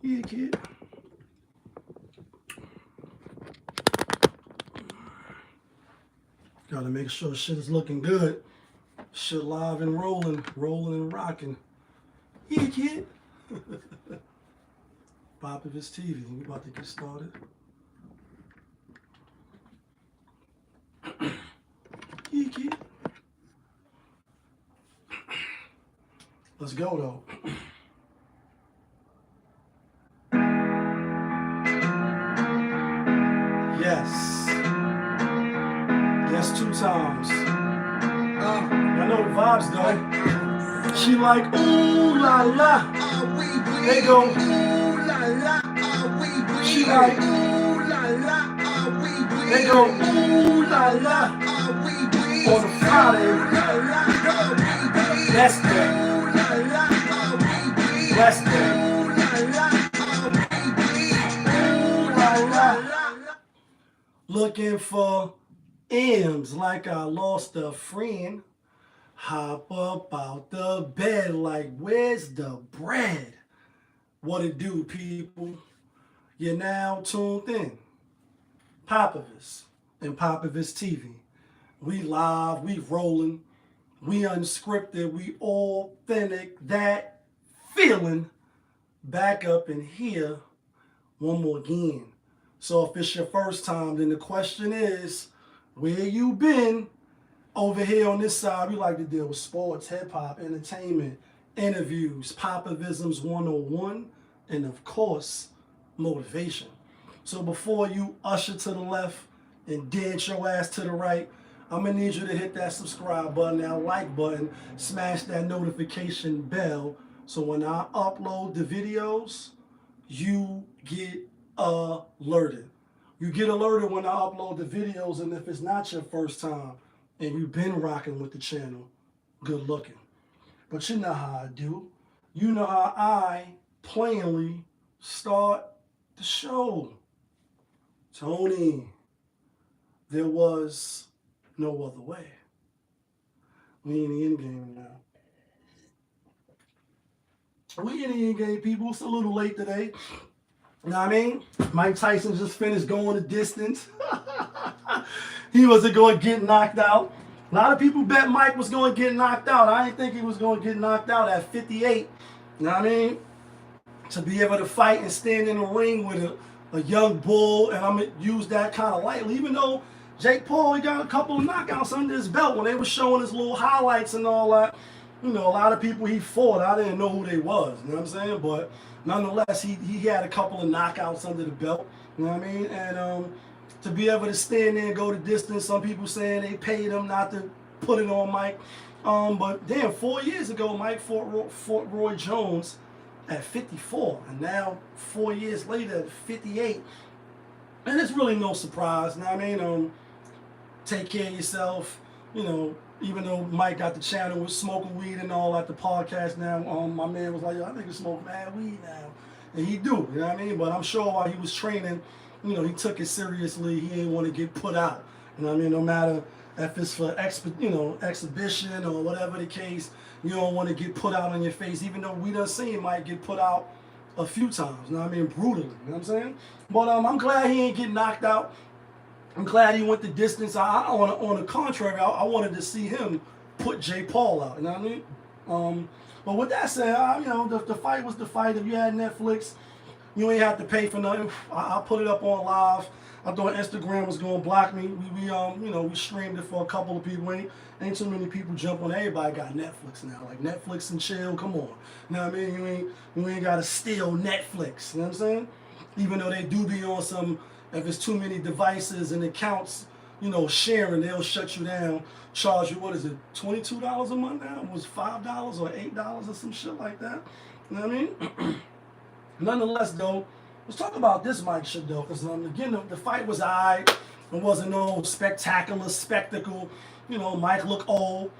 Yeah, kid. Gotta make sure shit is looking good. Shit live and rolling and rocking. Yeah, kid. Pop of his TV. We about to get started. Yeah, kid. Let's go though. Yes. Yes, 2 times. I know the vibes though. She like, ooh la la. They go, ooh la la. She like, ooh la la. They go, ooh la la. On a Friday. That's day. That's day. Looking for M's like I lost a friend. Hop up out the bed like, where's the bread? What it do, people? You're now tuned in. Popovich and Popovich TV. We live, we rolling, we unscripted, we authentic, that feeling back up in here one more again. So if it's your first time, then the question is, where you been? Over here on this side, we like to deal with sports, hip-hop, entertainment, interviews, Popovisms 101, and of course, motivation. So before you usher to the left and dance your ass to the right, I'm going to need you to hit that subscribe button, that like button, smash that notification bell, so when I upload the videos, you get alerted. You get alerted when I upload the videos, and if it's not your first time and you've been rocking with the channel, good looking. But you know how I do. You know how I plainly start the show. Tony, there was no other way. We in the end game now. We in the end game, people. It's a little late today. You know what I mean? Mike Tyson just finished going the distance. He wasn't going to get knocked out. A lot of people bet Mike was going to get knocked out. I didn't think he was going to get knocked out at 58. You know what I mean? To be able to fight and stand in the ring with a young bull, and I'm going to use that kind of lightly. Even though Jake Paul, he got a couple of knockouts under his belt when they were showing his little highlights and all that. You know, a lot of people he fought, I didn't know who they was. You know what I'm saying? But nonetheless, he had a couple of knockouts under the belt. You know what I mean? And to be able to stand there and go the distance, some people saying they paid him not to put it on Mike. But damn, 4 years ago, Mike fought Roy Jones at 54. And now, 4 years later, at 58. And it's really no surprise. You know what I mean? Take care of yourself. You know, even though Mike got the channel with smoking weed and all at the podcast now, my man was like, yo, I think you smoke mad weed now. And he do, you know what I mean? But I'm sure while he was training, you know, he took it seriously. He didn't want to get put out. You know what I mean? No matter if it's for exhibition or whatever the case, you don't want to get put out on your face, even though we done seen Mike get put out a few times, you know what I mean? Brutally, you know what I'm saying? But I'm glad he ain't get knocked out. I'm glad he went the distance. On the contrary, I wanted to see him put Jake Paul out, you know what I mean? But with that said, you know, the fight was the fight. If you had Netflix, you ain't have to pay for nothing. I put it up on live. I thought Instagram was going to block me. We streamed it for a couple of people. Ain't too many people jump on. Everybody got Netflix now. Like Netflix and chill, come on. You know what I mean? You ain't got to steal Netflix. You know what I'm saying? Even though they do be on some, if it's too many devices and accounts, you know, sharing, they'll shut you down, charge you, what is it, $22 a month now? It was $5 or $8 or some shit like that. You know what I mean? Nonetheless, though, let's talk about this Mike shit, though, because again, the fight was alright. It wasn't no spectacular spectacle. You know, Mike looked old.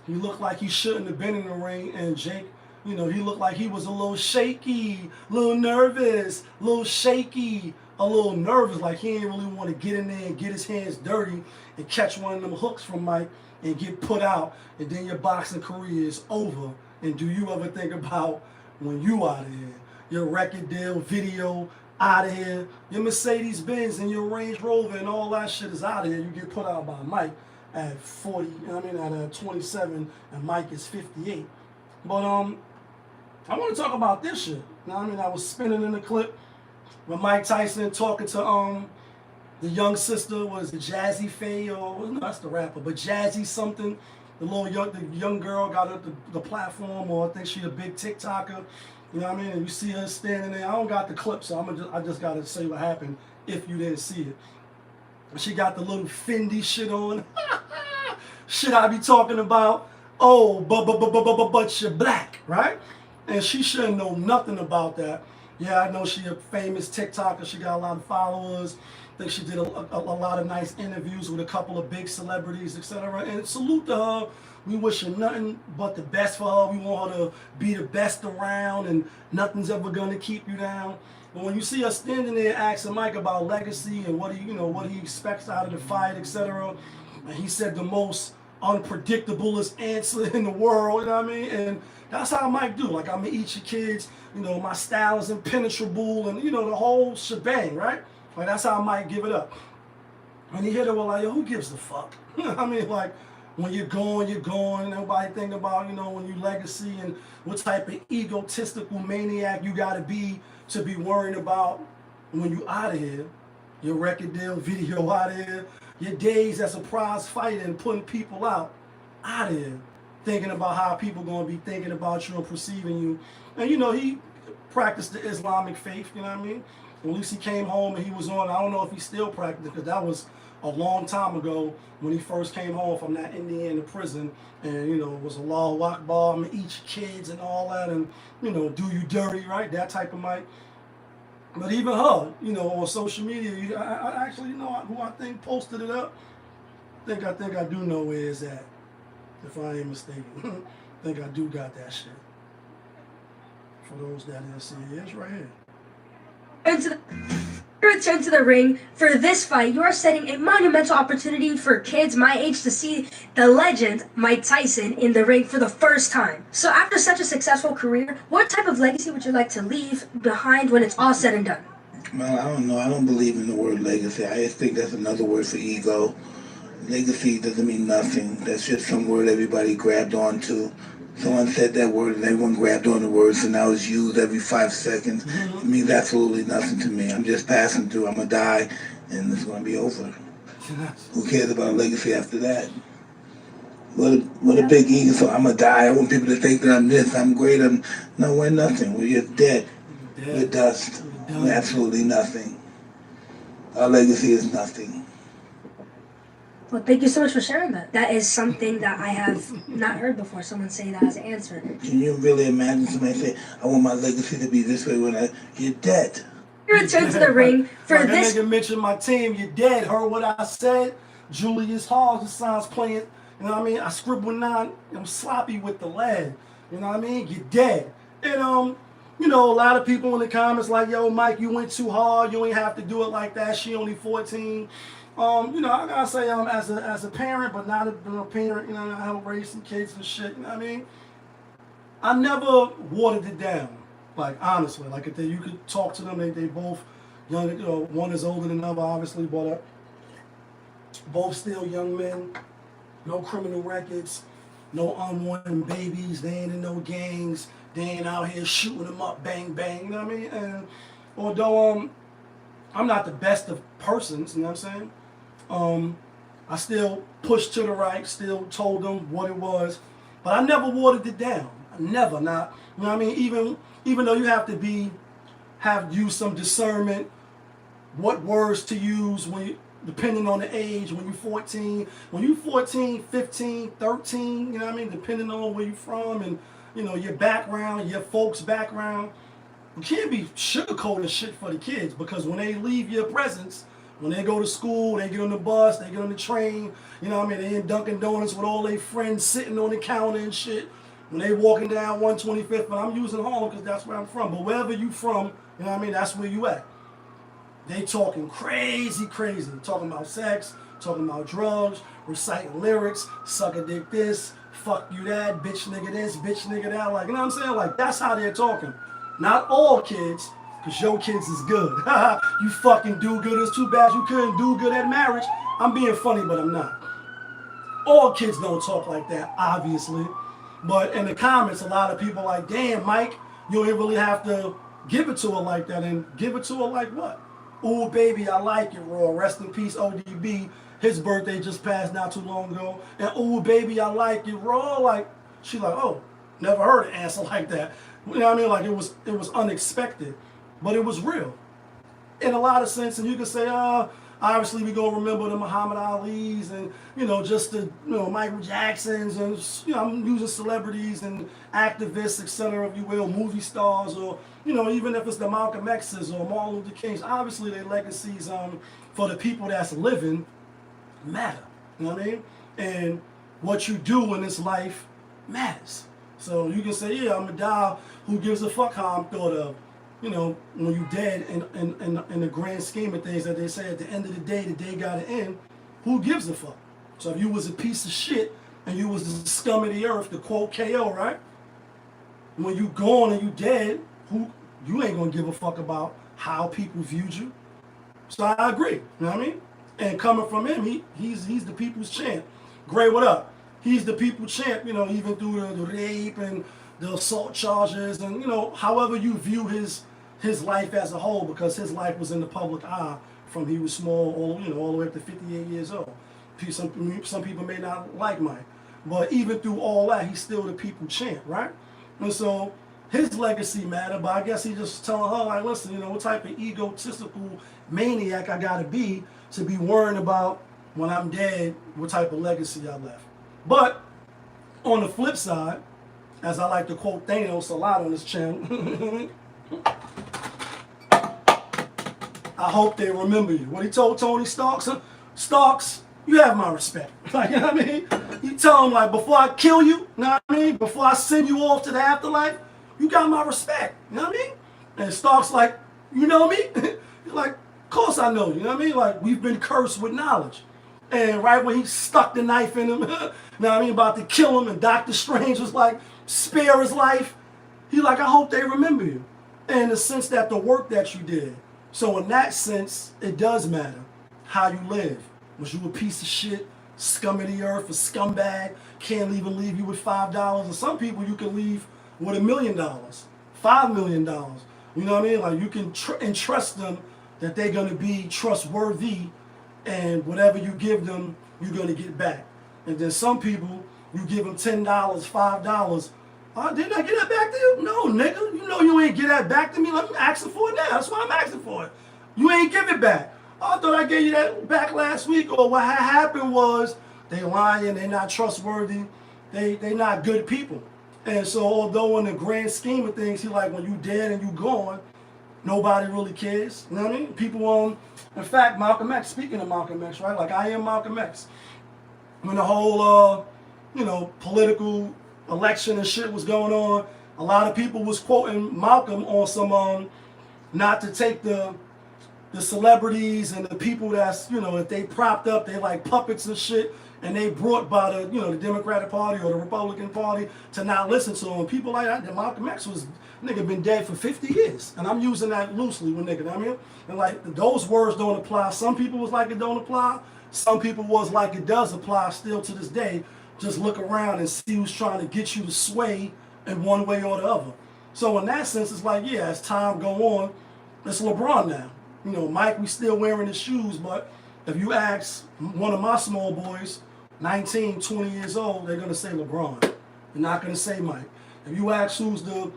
He looked like he shouldn't have been in the ring, and Jake, you know, he looked like he was a little shaky, a little nervous, a little shaky, a little nervous, like he didn't really want to get in there and get his hands dirty and catch one of them hooks from Mike and get put out, and then your boxing career is over. And do you ever think about when you out of here? your record deal, video, out of here. Your Mercedes Benz and your Range Rover and all that shit is out of here. You get put out by Mike at 40, you know what I mean, at 27, and Mike is 58. But I want to talk about this shit. You know what I mean? I was spinning in the clip with Mike Tyson talking to the young sister, was it Jazzy Faye, or no, that's the rapper, but Jazzy something. The young girl got up the platform, or I think she a big TikToker. You know what I mean? And you see her standing there. I don't got the clip, so I just gotta say what happened if you didn't see it. She got the little Fendi shit on. Shit I be talking about. Oh, but you're black, right? And she shouldn't know nothing about that. Yeah, I know she a famous TikToker. She got a lot of followers. I think she did a lot of nice interviews with a couple of big celebrities, etc. And salute to her. We wish her nothing but the best for her. We want her to be the best around, and nothing's ever gonna keep you down. But when you see her standing there asking Mike about legacy and what he expects out of the fight, etc., and he said the most unpredictablest answer in the world, you know what I mean? And that's how Mike do. Like, I'm gonna eat your kids, my style is impenetrable, and the whole shebang, right? Like, that's how Mike give it up. And he hit her with like, yo, who gives a fuck? I mean, like, when you're gone. Nobody think about, when you legacy and what type of egotistical maniac you gotta be to be worrying about when you out of here. Your record deal, video out of here. Your days as a prize fighter and putting people out of here. Thinking about how people gonna be thinking about you and perceiving you. And he practiced the Islamic faith, you know what I mean? At least he came home and he was on, I don't know if he still practiced, because that was a long time ago when he first came home from that Indiana prison, and it was Allahu Akbar, I'm gonna eat your kids and all that, and do you dirty, right? That type of Mike. But even her, on social media, I actually who I think posted it up. I think I do know where it's at, if I ain't mistaken. I think I do got that shit. For those that didn't see it, it's right here. Return to the ring. For this fight, you are setting a monumental opportunity for kids my age to see the legend Mike Tyson in the ring for the first time. So after such a successful career, what type of legacy would you like to leave behind when it's all said and done? Well, I don't know. I don't believe in the word legacy. I just think that's another word for ego. Legacy doesn't mean nothing. That's just some word everybody grabbed onto. Someone said that word and everyone grabbed on the word, so now it's used every 5 seconds. It means absolutely nothing to me. I'm just passing through. I'm going to die, and it's going to be over. Who cares about legacy after that? What a big ego. So I'm going to die. I want people to think that I'm this, I'm great. No, we're nothing. We're just dead. We're dust. We're absolutely nothing. Our legacy is nothing. Well, thank you so much for sharing that. That is something that I have not heard before, someone say that as an answer. Can you really imagine somebody say, I want my legacy to be this way when you're dead? Return to the ring for like this. That nigga mentioned my team, you're dead. Heard what I said? Julius Hall, the sounds playing, you know what I mean? I scribble 9, I'm sloppy with the lead. You know what I mean? You're dead. And, a lot of people in the comments like, yo, Mike, you went too hard. You ain't have to do it like that. She only 14. I gotta say, as a parent, but not a parent, I help raise some kids and shit, you know what I mean? I never watered it down, like, honestly. Like, if you could talk to them, they both young, one is older than the other, obviously, but both still young men, no criminal records, no unwanted babies, they ain't in no gangs, they ain't out here shooting them up, bang, bang, you know what I mean? And although I'm not the best of persons, you know what I'm saying? I still pushed to the right, still told them what it was, but I never watered it down. I never, not, you know what I mean? Even though you have to use some discernment, what words to use depending on the age, when you're 14, 15, 13, you know what I mean? Depending on where you're from and, your background, your folks' background. You can't be sugarcoating shit for the kids, because when they leave your presence, when they go to school, they get on the bus, they get on the train, you know what I mean? They in Dunkin' Donuts with all their friends sitting on the counter and shit. When they walking down 125th, but I'm using Harlem because that's where I'm from. But wherever you from, you know what I mean? That's where you at. They talking crazy. Talking about sex, talking about drugs, reciting lyrics, suck a dick this, fuck you that, bitch nigga this, bitch nigga that. Like, you know what I'm saying? Like, that's how they're talking. Not all kids, because your kids is good. You fucking do-gooders. Too bad you couldn't do good at marriage. I'm being funny, but I'm not. All kids don't talk like that, obviously. But in the comments, a lot of people are like, damn, Mike, you don't really have to give it to her like that. And give it to her like what? Ooh, baby, I like it, raw. Rest in peace, ODB. His birthday just passed not too long ago. And ooh, baby, I like it, raw. Like, she like, oh, never heard an answer like that. You know what I mean? Like, it was unexpected, but it was real. In a lot of sense, and you can say, obviously we're going to remember the Muhammad Ali's and, just the, Michael Jacksons and, I'm using celebrities and activists, etc., if you will, movie stars, or, even if it's the Malcolm X's or Martin Luther King's, obviously their legacies for the people that's living matter. You know what I mean? And what you do in this life matters. So you can say, yeah, I'm going to die. Who gives a fuck how I'm thought of? When you dead in the grand scheme of things, that they say at the end of the day gotta end, who gives a fuck? So if you was a piece of shit and you was the scum of the earth, the quote KO, right? When you gone and you dead, you ain't gonna give a fuck about how people viewed you. So I agree, you know what I mean? And coming from him, he's the people's champ. Gray, what up? He's the people's champ, even through the rape and the assault charges and, however you view his life as a whole, because his life was in the public eye from he was small all the way up to 58 years old. Some people may not like Mike, but even through all that, he's still the people champ, right? And so his legacy mattered, but I guess he just telling her, like, listen, what type of egotistical maniac I gotta be to be worrying about when I'm dead, what type of legacy I left. But on the flip side, as I like to quote Thanos a lot on this channel, I hope they remember you. What he told Tony Starks, Starks, you have my respect. Like, you know what I mean? He told him, like, before I kill you, you know what I mean? Before I send you off to the afterlife, you got my respect. You know what I mean? And Starks like, you know me? He's like, of course I know you. You know what I mean? Like, we've been cursed with knowledge. And right when he stuck the knife in him, you know what I mean, about to kill him, and Doctor Strange was like, spare his life. He like, I hope they remember you. In the sense that the work that you did. So in that sense, it does matter how you live. Was you a piece of shit, scum of the earth, a scumbag, can't even leave you with $5? And some people you can leave with $1 million, $5 million. You know what I mean? Like, you can entrust them that they're going to be trustworthy, and whatever you give them, you're going to get back. And then some people, you give them $10, $5. Didn't I get that back to you? No, nigga. You know you ain't get that back to me. I'm asking for it now. That's why I'm asking for it. You ain't give it back. I thought I gave you that back last week. Or what happened was they lying. They not trustworthy. They not good people. And so although in the grand scheme of things, he like, when you dead and you gone, nobody really cares. You know what I mean? People, in fact, Malcolm X, speaking of Malcolm X, right? Like, I am Malcolm X. When the whole, political election and shit was going on, a lot of people was quoting Malcolm on some, not to take the celebrities and the people that's, if they propped up, they like puppets and shit, and they brought by the, the Democratic Party or the Republican Party to not listen to them. People like that, Malcolm X was, nigga, been dead for 50 years. And I'm using that loosely with nigga, you know what I mean? And like, those words don't apply. Some people was like it don't apply. Some people was like it does apply still to this day. Just look around and see who's trying to get you to sway in one way or the other. So in that sense, it's like, yeah, as time go on, it's LeBron now. Mike, we still wearing his shoes, but if you ask one of my small boys, 19, 20 years old, they're going to say LeBron. They're not going to say Mike. If you ask who's the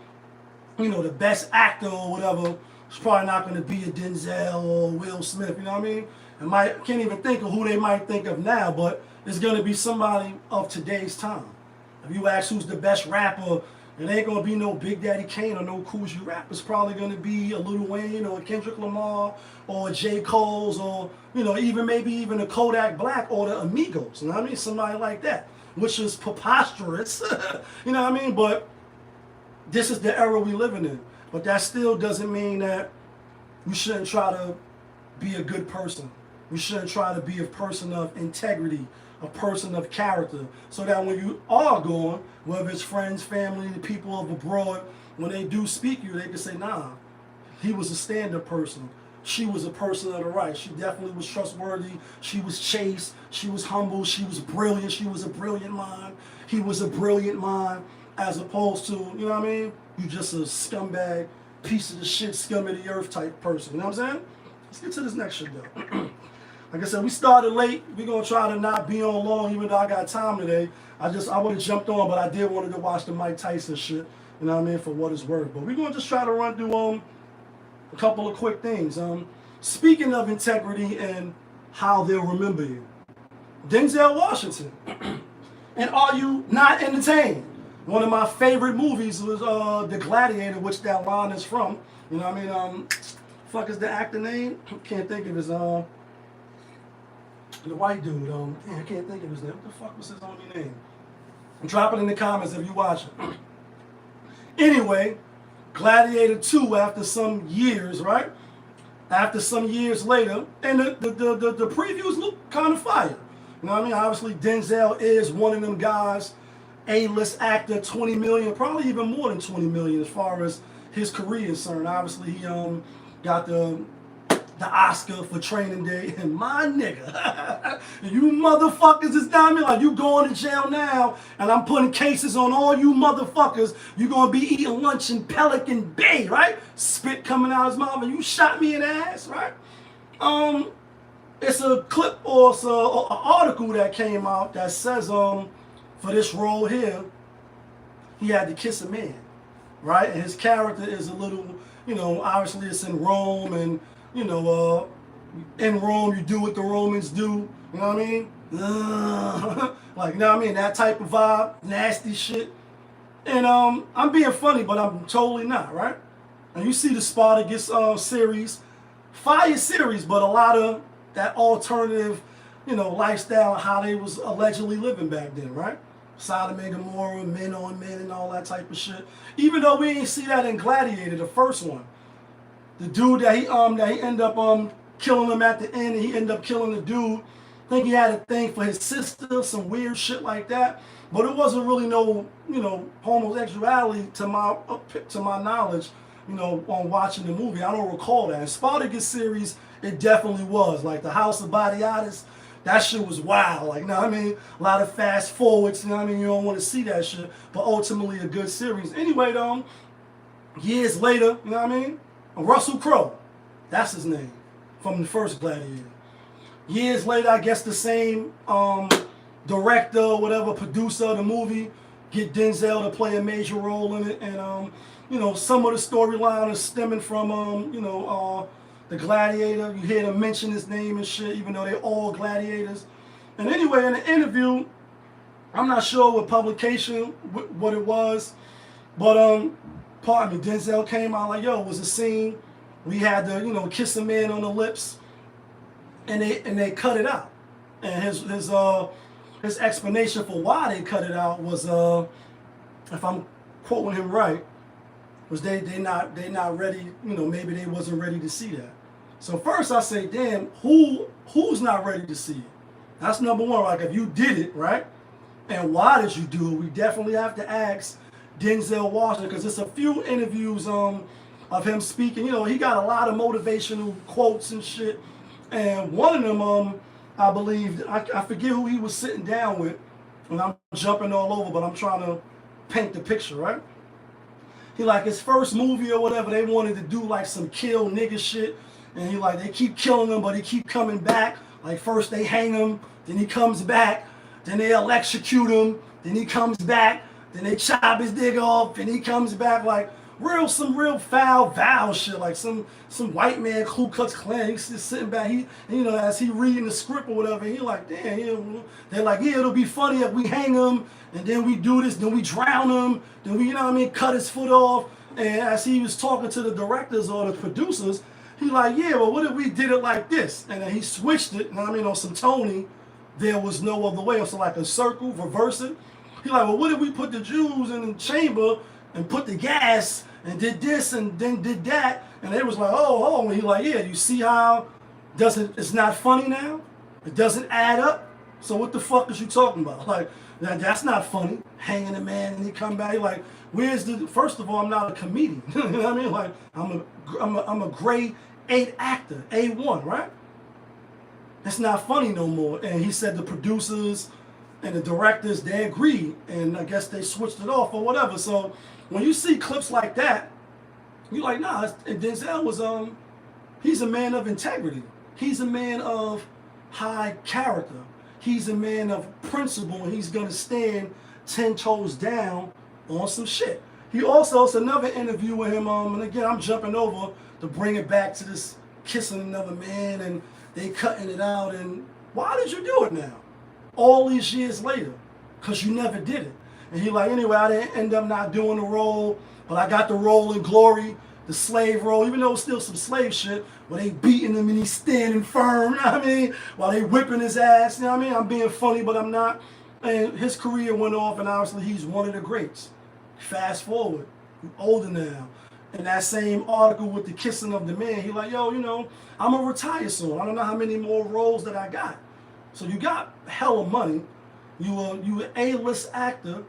best actor or whatever, it's probably not going to be a Denzel or Will Smith, you know what I mean? And Mike can't even think of who they might think of now, but it's going to be somebody of today's time. If you ask who's the best rapper, it ain't going to be no Big Daddy Kane or no Cool G Rap. It's probably going to be a Lil Wayne or a Kendrick Lamar or a J. Cole's or, maybe even a Kodak Black or the Amigos. You know what I mean? Somebody like that, which is preposterous. You know what I mean? But this is the era we living in. But that still doesn't mean that you shouldn't try to be a good person. You shouldn't try to be a person of integrity, a person of character, so that when you are gone, whether it's friends, family, the people of abroad, when they do speak you, they can say, nah, he was a stand-up person. She was a person of the right. She definitely was trustworthy. She was chaste. She was humble. She was brilliant. She was a brilliant mind. He was a brilliant mind, as opposed to, you know what I mean? You just a scumbag, piece of the shit, scum of the earth type person. You know what I'm saying? Let's get to this next shit, though. Like I said, we started late. We're going to try to not be on long, even though I got time today. I would have jumped on, but I did want to watch the Mike Tyson shit, you know what I mean, for what it's worth. But we're going to just try to run through a couple of quick things. Speaking of integrity and how they'll remember you, Denzel Washington. And are you not entertained? One of my favorite movies was The Gladiator, which that line is from. You know what I mean? Fuck is the actor name? Can't think of his the white dude. I can't think of his name. What the fuck was his only name? Drop it in the comments if you watch it. Anyway, Gladiator 2 after some years, right? After some years later, and the previews look kind of fire. You know what I mean? Obviously, Denzel is one of them guys, A-list actor, 20 million, probably even more than 20 million as far as his career is concerned. Obviously, he got the Oscar for Training Day, and my nigga, you motherfuckers is down there like you going to jail now, and I'm putting cases on all you motherfuckers. You gonna be eating lunch in Pelican Bay, right? Spit coming out his mouth, and you shot me in the ass, right? It's a clip or it's an article that came out that says for this role here, he had to kiss a man, right? And his character is a little, you know, obviously it's in Rome, and you know, in Rome, you do what the Romans do. You know what I mean? Like, you know what I mean? That type of vibe, nasty shit. And I'm being funny, but I'm totally not, right? And you see the Spartacus series, fire series, but a lot of that alternative, you know, lifestyle, how they was allegedly living back then, right? Sodom and Gomorrah, men on men, and all that type of shit. Even though we ain't see that in Gladiator, the first one. The dude that he ended up killing him at the end, and he ended up killing the dude. I think he had a thing for his sister, some weird shit like that. But it wasn't really no, you know, homosexuality to my knowledge, you know, on watching the movie. I don't recall that. In Spartacus series, it definitely was. Like the House of Badiatus, that shit was wild. Like, you know what I mean? A lot of fast forwards, you know what I mean? You don't want to see that shit. But ultimately a good series. Anyway, though, years later, you know what I mean? Russell Crowe, that's his name, from the first Gladiator. Years later, I guess the same director, whatever, producer of the movie, get Denzel to play a major role in it. And, you know, some of the storyline is stemming from, you know, the Gladiator. You hear them mention his name and shit, even though they're all gladiators. And anyway, in the interview, I'm not sure what publication, what it was, but, pardon me, Denzel came out like, yo, it was a scene. We had to, you know, kiss a man on the lips, and they cut it out. And his explanation for why they cut it out was, if I'm quoting him right, was they not ready, you know, maybe they wasn't ready to see that. So first I say, damn, who's not ready to see it? That's number one. Like, if you did it, right, and why did you do it? We definitely have to ask Denzel Washington, because there's a few interviews of him speaking. You know, he got a lot of motivational quotes and shit. And one of them, I believe, I forget who he was sitting down with, and I'm jumping all over, but I'm trying to paint the picture, right? He like, his first movie or whatever, they wanted to do like some kill nigga shit. And he like, they keep killing him, but he keep coming back. Like, first they hang him, then he comes back, then they electrocute him, then he comes back, then they chop his dick off, and he comes back. Like, some real foul shit, like some white man Ku Klux Klan. He's just sitting back, you know, as he reading the script or whatever, he like, damn, you know, they're like, yeah, it'll be funny if we hang him, and then we do this, then we drown him, then we, you know what I mean, cut his foot off. And as he was talking to the directors or the producers, he like, yeah, well, what if we did it like this? And then he switched it, you know what I mean, on some Tony, there was no other way. So like a circle, reverse it. He like, well, what if we put the Jews in the chamber and put the gas and did this and then did that? And they was like, oh. And he like, yeah, you see how it's not funny now? It doesn't add up? So what the fuck is you talking about? Like, That's not funny. Hanging a man and he come back like, where's the? First of all, I'm not a comedian. You know what I mean? Like I'm a grade 8 actor, A1, right? It's not funny no more. And he said the producers and the directors, they agreed, and I guess they switched it off or whatever. So when you see clips like that, you're like, nah. And Denzel was he's a man of integrity. He's a man of high character. He's a man of principle, and he's gonna stand 10 toes down on some shit. He also, it's another interview with him, and again, I'm jumping over to bring it back to this kissing another man, and they cutting it out, and why did you do it now? All these years later, because you never did it. And he like, anyway, I didn't end up not doing the role, but I got the role in Glory, the slave role, even though it's still some slave shit, where they beating him and he's standing firm, you know what I mean? While they whipping his ass, you know what I mean? I'm being funny, but I'm not. And his career went off, and obviously he's one of the greats. Fast forward, he's older now. In that same article with the kissing of the man, he like, yo, you know, I'm gonna retire soon. I don't know how many more roles that I got. So you got hella money. You an A-list actor.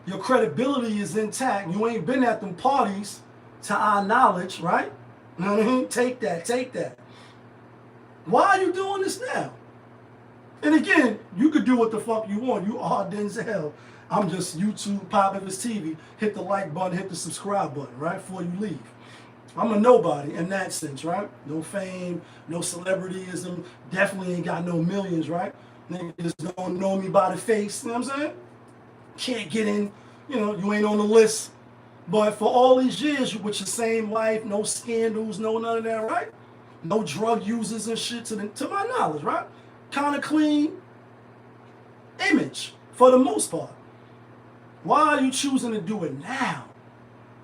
Your credibility is intact. You ain't been at them parties, to our knowledge, right? You know what I mean? Take that. Why are you doing this now? And again, you could do what the fuck you want. You are Denzel. I'm just YouTube, Pop If It's TV. Hit the like button, hit the subscribe button, right? Before you leave. I'm a nobody in that sense, right? No fame, no celebrityism. Definitely ain't got no millions, right? Niggas don't know me by the face, you know what I'm saying? Can't get in, you know, you ain't on the list. But for all these years, you with your same wife, no scandals, no none of that, right? No drug users and shit to my knowledge, right? Kind of clean image for the most part. Why are you choosing to do it now?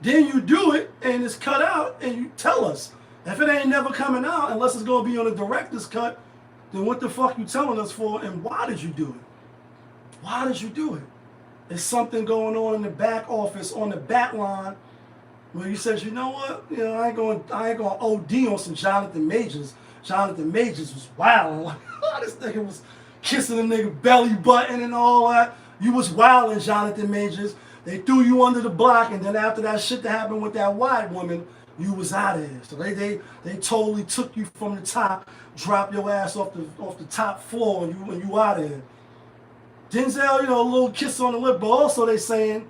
Then you do it and it's cut out and you tell us. If it ain't never coming out, unless it's going to be on a director's cut, then what the fuck you telling us for, and why did you do it? Why did you do it? There's something going on in the back office, on the bat line, where you says, you know what? You know, I ain't going OD on some Jonathan Majors. Jonathan Majors was wild. Like, this nigga was kissing a nigga belly button and all that. You was wilding, Jonathan Majors. They threw you under the block, and then after that shit that happened with that white woman, you was out of there. So they totally took you from the top, dropped your ass off the top floor, and you out of there. Denzel, you know, a little kiss on the lip, but also they saying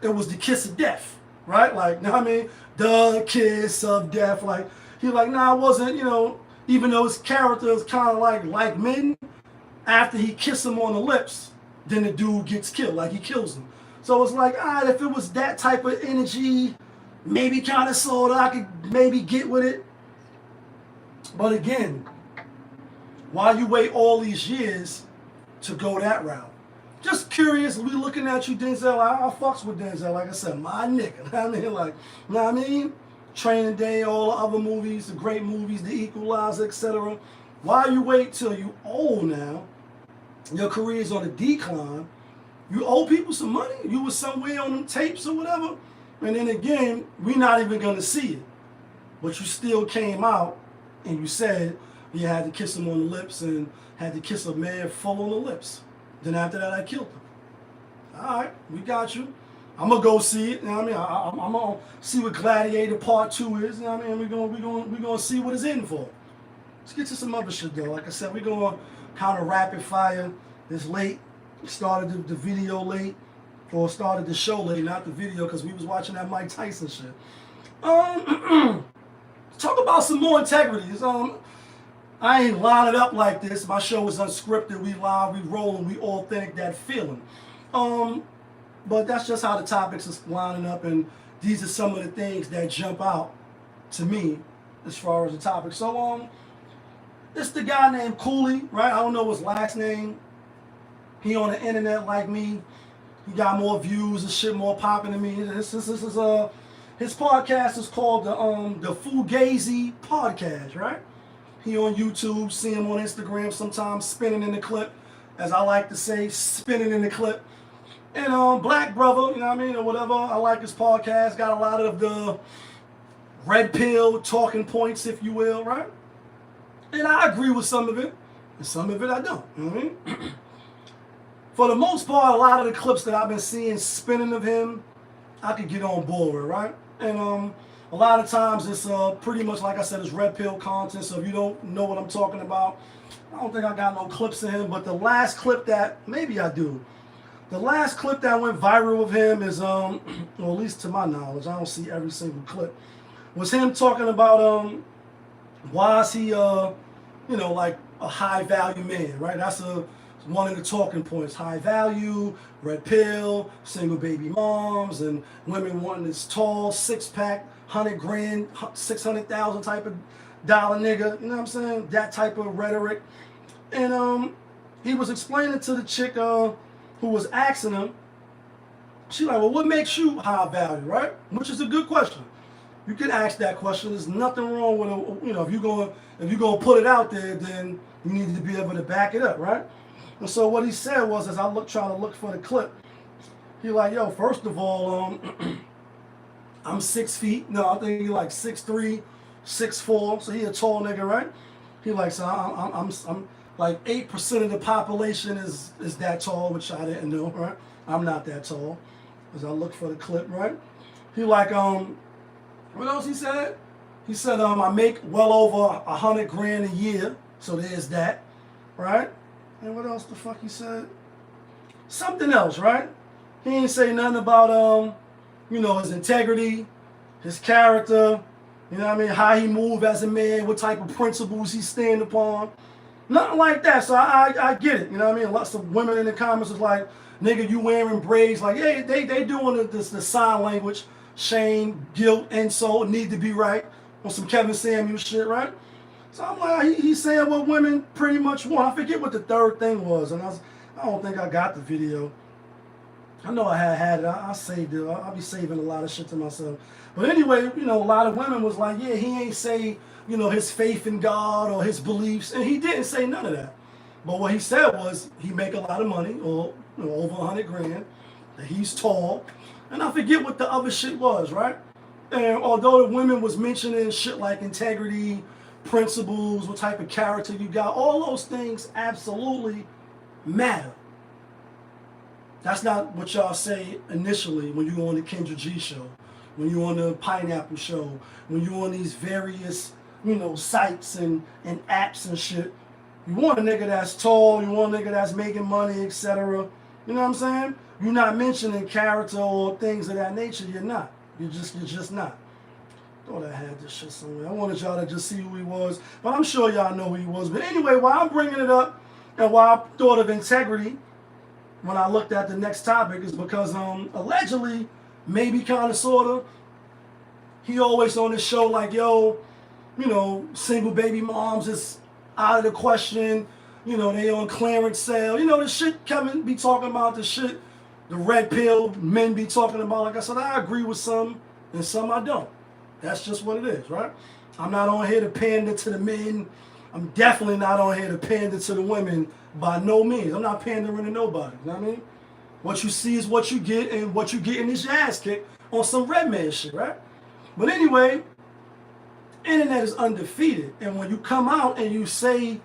it was the kiss of death, right? Like, you know what I mean? The kiss of death. Like, he like, nah, it wasn't, you know, even though his character is kind of like men, after he kissed him on the lips, then the dude gets killed, like he kills him. So it's like, all right, if it was that type of energy, maybe kind of sort of, I could maybe get with it. But again, why you wait all these years to go that route? Just curious, we looking at you, Denzel. I fucks with Denzel, like I said, my nigga. I mean, like, you know what I mean? Training Day, all the other movies, the great movies, The Equalizer, etc. Why you wait till you old now? Your career's on a decline. You owe people some money. You was somewhere on them tapes or whatever. And then again, we're not even going to see it. But you still came out and you said you had to kiss him on the lips and had to kiss a man full on the lips. Then after that, I killed him. All right, we got you. I'm going to go see it. You know what I mean? I'm going to see what Gladiator Part 2 is. You know what I mean? We're gonna see what it's in for. Let's get to some other shit, though. Like I said, we're going to kind of rapid fire. It's late. Started the video late. Or started the show late, not the video, because we was watching that Mike Tyson shit. Talk about some more integrity. I ain't line it up like this. My show is unscripted. We live, we rolling, we authentic, that feeling. But that's just how the topics is lining up, and these are some of the things that jump out to me as far as the topic. So it's the guy named Cooley, right? I don't know his last name. He on the internet like me. He got more views and shit, more popping than me. His podcast is called the Fugazi Podcast, right? He on YouTube, see him on Instagram sometimes spinning in the clip, as I like to say, spinning in the clip. And black brother, you know what I mean, or whatever. I like his podcast. Got a lot of the red pill talking points, if you will, right? And I agree with some of it, and some of it I don't. You know what I mean? for the most part, a lot of the clips that I've been seeing spinning of him, I could get on board with, right? And a lot of times it's pretty much, like I said, it's red pill content. So if you don't know what I'm talking about, I don't think I got no clips of him. But the last clip that, maybe I do. The last clip that went viral of him is, well, at least to my knowledge, I don't see every single clip, was him talking about why is he, like a high value man, right? That's one of the talking points. High value, red pill, single baby moms, and women wanting this tall, six-pack, 100 grand, 600,000 type of dollar nigga. You know what I'm saying? That type of rhetoric. And he was explaining to the chick who was asking him, she like, well, what makes you high value, right? Which is a good question. You can ask that question. There's nothing wrong with if you're gonna put it out there, then you need to be able to back it up, right? And so what he said was, as I trying to look for the clip, he like, yo, first of all, I'm 6 feet. No, I think he like 6'3", 6'4". So he a tall nigga, right? He like, so I'm like 8% of the population is that tall, which I didn't know, right? I'm not that tall. As I look for the clip, right? He like, what else he said? He said, I make well over 100 grand a year. So there's that, right? And what else the fuck he said? Something else, right? He ain't say nothing about, his integrity, his character, you know what I mean? How he move as a man, what type of principles he stand upon. Nothing like that. So I get it, you know what I mean? Lots of women in the comments was like, nigga, you wearing braids. Like, yeah, they doing the sign language. Shame, guilt, insult, need to be right. On some Kevin Samuels shit, right? So I'm like, he's saying what women pretty much want. I forget what the third thing was, and I don't think I got the video. I know I had it. I saved it. I'll be saving a lot of shit to myself. But anyway, a lot of women was like, yeah, he ain't say, his faith in God or his beliefs, and he didn't say none of that. But what he said was he make a lot of money, or over 100 grand. That he's tall, and I forget what the other shit was, right? And although the women was mentioning shit like integrity, principles, what type of character you got, all those things absolutely matter. That's not what y'all say initially when you on the Kendra G show, when you on the Pineapple show, when you on these various, sites and apps and shit. You want a nigga that's tall, you want a nigga that's making money, etc. You know what I'm saying? You're not mentioning character or things of that nature. You're not. You're just not. Thought I had this shit somewhere. I wanted y'all to just see who he was, but I'm sure y'all know who he was. But anyway, why I'm bringing it up and why I thought of integrity when I looked at the next topic is because allegedly, maybe kind of sort of, he always on this show like, yo, single baby moms is out of the question. They on clearance sale. The shit Kevin be talking about, the shit the red pill men be talking about. Like I said, I agree with some and some I don't. That's just what it is, right? I'm not on here to pander to the men. I'm definitely not on here to pander to the women by no means. I'm not pandering to nobody, you know what I mean? What you see is what you get, and what you get in this ass kick on some red man shit, right? But anyway, internet is undefeated. And when you come out and you say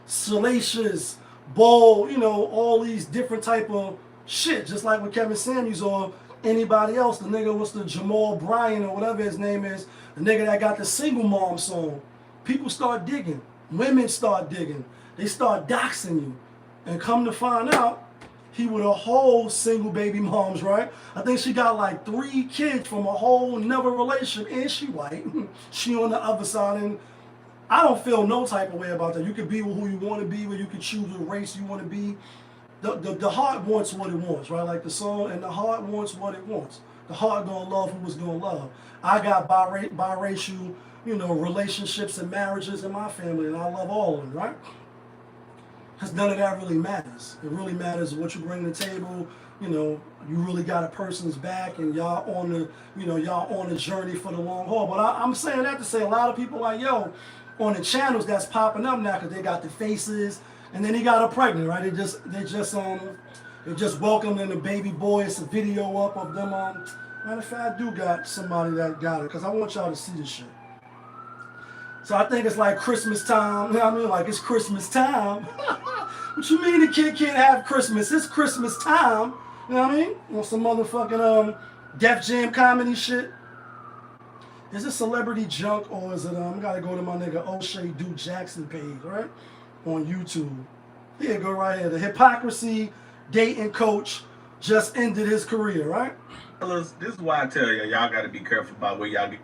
salacious, bold, all these different type of shit, just like with Kevin Samuels or anybody else, the nigga, what's the Jamal Bryan or whatever his name is, the nigga that got the single mom song, people start digging. Women start digging. They start doxing you. And come to find out, he with a whole single baby moms, right? I think she got like 3 kids from a whole another relationship, and she white. She on the other side, and I don't feel no type of way about that. You can be who you want to be, where you can choose the race you want to be. The heart wants what it wants, right? Like the song, and the heart wants what it wants. The heart gonna love who it's gonna love. I got biracial, relationships and marriages in my family, and I love all of them, right? Because none of that really matters. It really matters what you bring to the table. You really got a person's back, and y'all on the journey for the long haul. But I'm saying that to say a lot of people like, yo, on the channels that's popping up now, because they got the faces, and then he got her pregnant, right? They just welcomed in the baby boy. It's a video up of them. Matter of fact, I do got somebody that got it, because I want y'all to see this shit. So I think it's like Christmas time. You know what I mean? Like it's Christmas time. What you mean the kid can't have Christmas? It's Christmas time. You know what I mean? On some motherfucking Def Jam comedy shit. Is it celebrity junk or is it I gotta go to my nigga O'Shea Duke Jackson page, right? On YouTube. Here, go right here. The hypocrisy dating coach just ended his career, right? Fellas, this is why I tell y'all gotta be careful about where y'all get.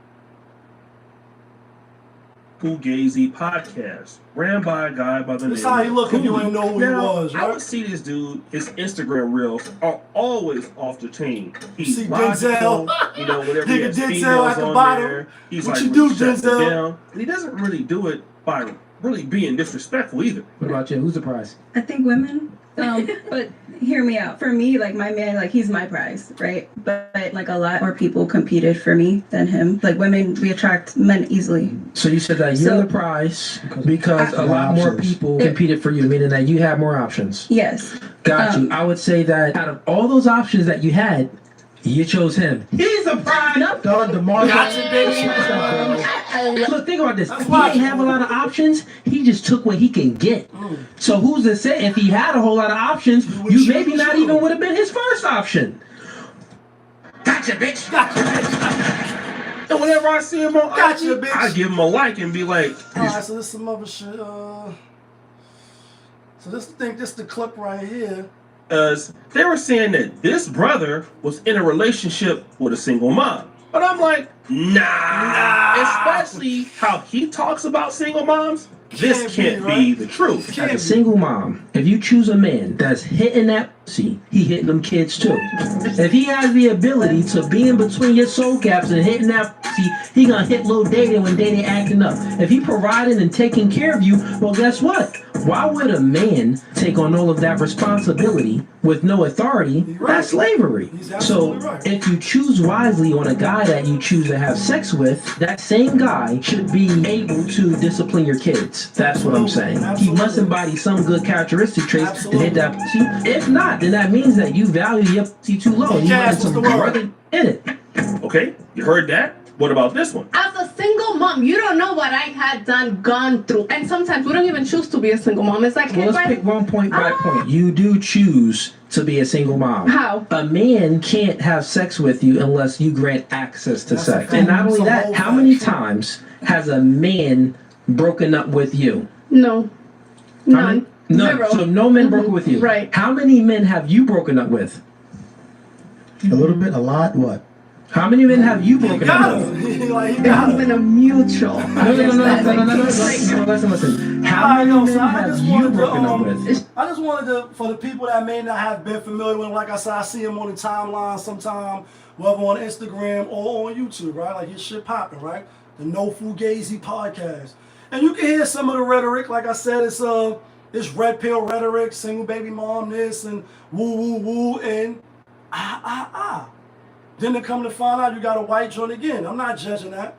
Fugazi podcast ran by a guy by the name. This how he look if you ain't know who he was, I right? would see this dude. His Instagram reels are always off the chain. He's See logical, Denzel. you know, whatever. Nigga He has Denzel females at the on bottom. there. He's What like you do, really shutting Denzel? it down. And he doesn't really do it by really being disrespectful either. What about you? Who's the prize? I think women. But hear me out. For me, like my man, like he's my prize, right? But like a lot more people competed for me than him. Like women, we attract men easily. So you said that you're So- the prize because a lot more options. people competed for you, meaning that you have more options. Yes. Got you. I would say that out of all those options that you had, you chose him. He's the prize. No. Dog, DeMar. Gotcha, bitch. Look, think about this. That's He logical. didn't have a lot of options. He just took what he can get. So who's to say if he had a whole lot of options, would you choose maybe not you. even would have been his first option. Gotcha, bitch. Gotcha, bitch. And whenever I see him on Gotcha, IG, bitch. I give him a like and be like, Alright, so this some other shit. So this the clip right here. they were saying that this brother was in a relationship with a single mom. But I'm like, nah. Especially how he talks about single moms. This can't Can't be be, the truth. Can't As a single mom, if you choose a man that's hitting that pussy, he hitting them kids too. If he has the ability to be in between your soul caps and hitting that pussy, he gonna hit little Day-Day when Day-Day acting up. If he providing and taking care of you, well, guess what? Why would a man take on all of that responsibility with no authority? right. That's slavery. He's So absolutely right. if you choose wisely on a guy that you choose to have sex with, that same guy should be able to discipline your kids. That's what I'm saying. He Absolutely. must embody some good characteristic traits Absolutely. to hit that pussy. If not, then that means that you value your pussy too low. You Cass, want some what's the word? brother in it. Okay, you heard that? What about this one? As a single mom, you don't know what I had gone through. And sometimes we don't even choose to be a single mom. It's like, Well, hey, let's pick one point by point. You do choose to be a single mom. How? A man can't have sex with you unless you grant access to That's a sex. fact. And not only It's a that, whole how fact. many times has a man broken up with you? No. None. No, Zero. so no men broke up with you. Right. How many men have you broken up with? A little bit, a lot, what? How many men have you He broken got up with? him. Like, he It got has him. been a mutual. Listen. How Alright, many yo, men so I have just you wanted to, broken up with? I just wanted to, for the people that may not have been familiar with him, like I said, I see him on the timeline sometime, whether on Instagram or on YouTube, right? Like his shit popping, right? The No Fugazi podcast. And you can hear some of the rhetoric, like I said, it's red pill rhetoric, single baby mom this and woo woo woo and ah. Then to come to find out you got a white joint again. I'm not judging that.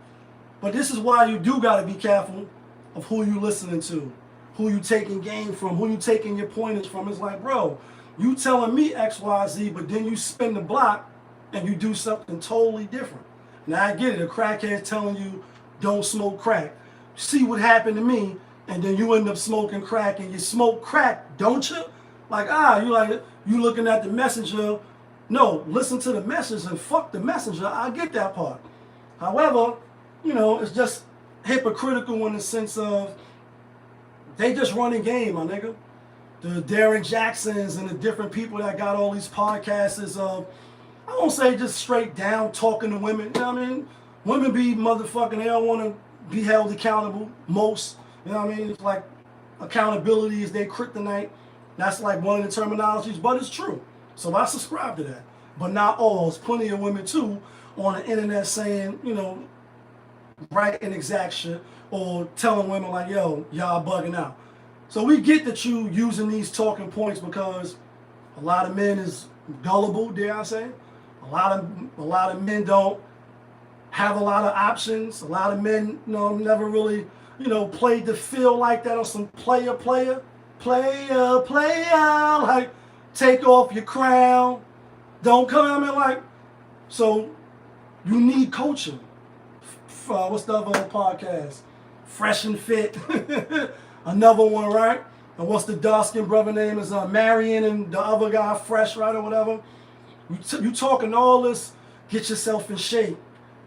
But this is why you do gotta be careful of who you listening to, who you taking game from, who you taking your pointers from. It's like, bro, you telling me X, Y, Z, but then you spin the block and you do something totally different. Now I get it, a crackhead telling you don't smoke crack. See what happened to me, and then you end up smoking crack and you smoke crack, don't you? Like, you looking at the messenger. No, listen to the message and fuck the messenger. I get that part. However, it's just hypocritical in the sense of they just running game, my nigga. The Darren Jacksons and the different people that got all these podcasts is I won't say just straight down talking to women. You know what I mean? Women be motherfucking, they don't want to be held accountable. Most, you know what I mean? It's like accountability is their kryptonite. That's like one of the terminologies, but it's true. So I subscribe to that. But not all. There's plenty of women too on the internet saying, right and exact shit or telling women like, yo, y'all bugging out. So we get that you using these talking points because a lot of men is gullible, dare I say. A lot of men don't have a lot of options. A lot of men, never really, played the field like that on some player, like take off your crown. Don't come in like, so you need coaching. What's the other podcast? Fresh and Fit. Another one, right? and what's the dark-skinned brother name is Marion, and the other guy, Fresh, right, or whatever. You talking all this, get yourself in shape,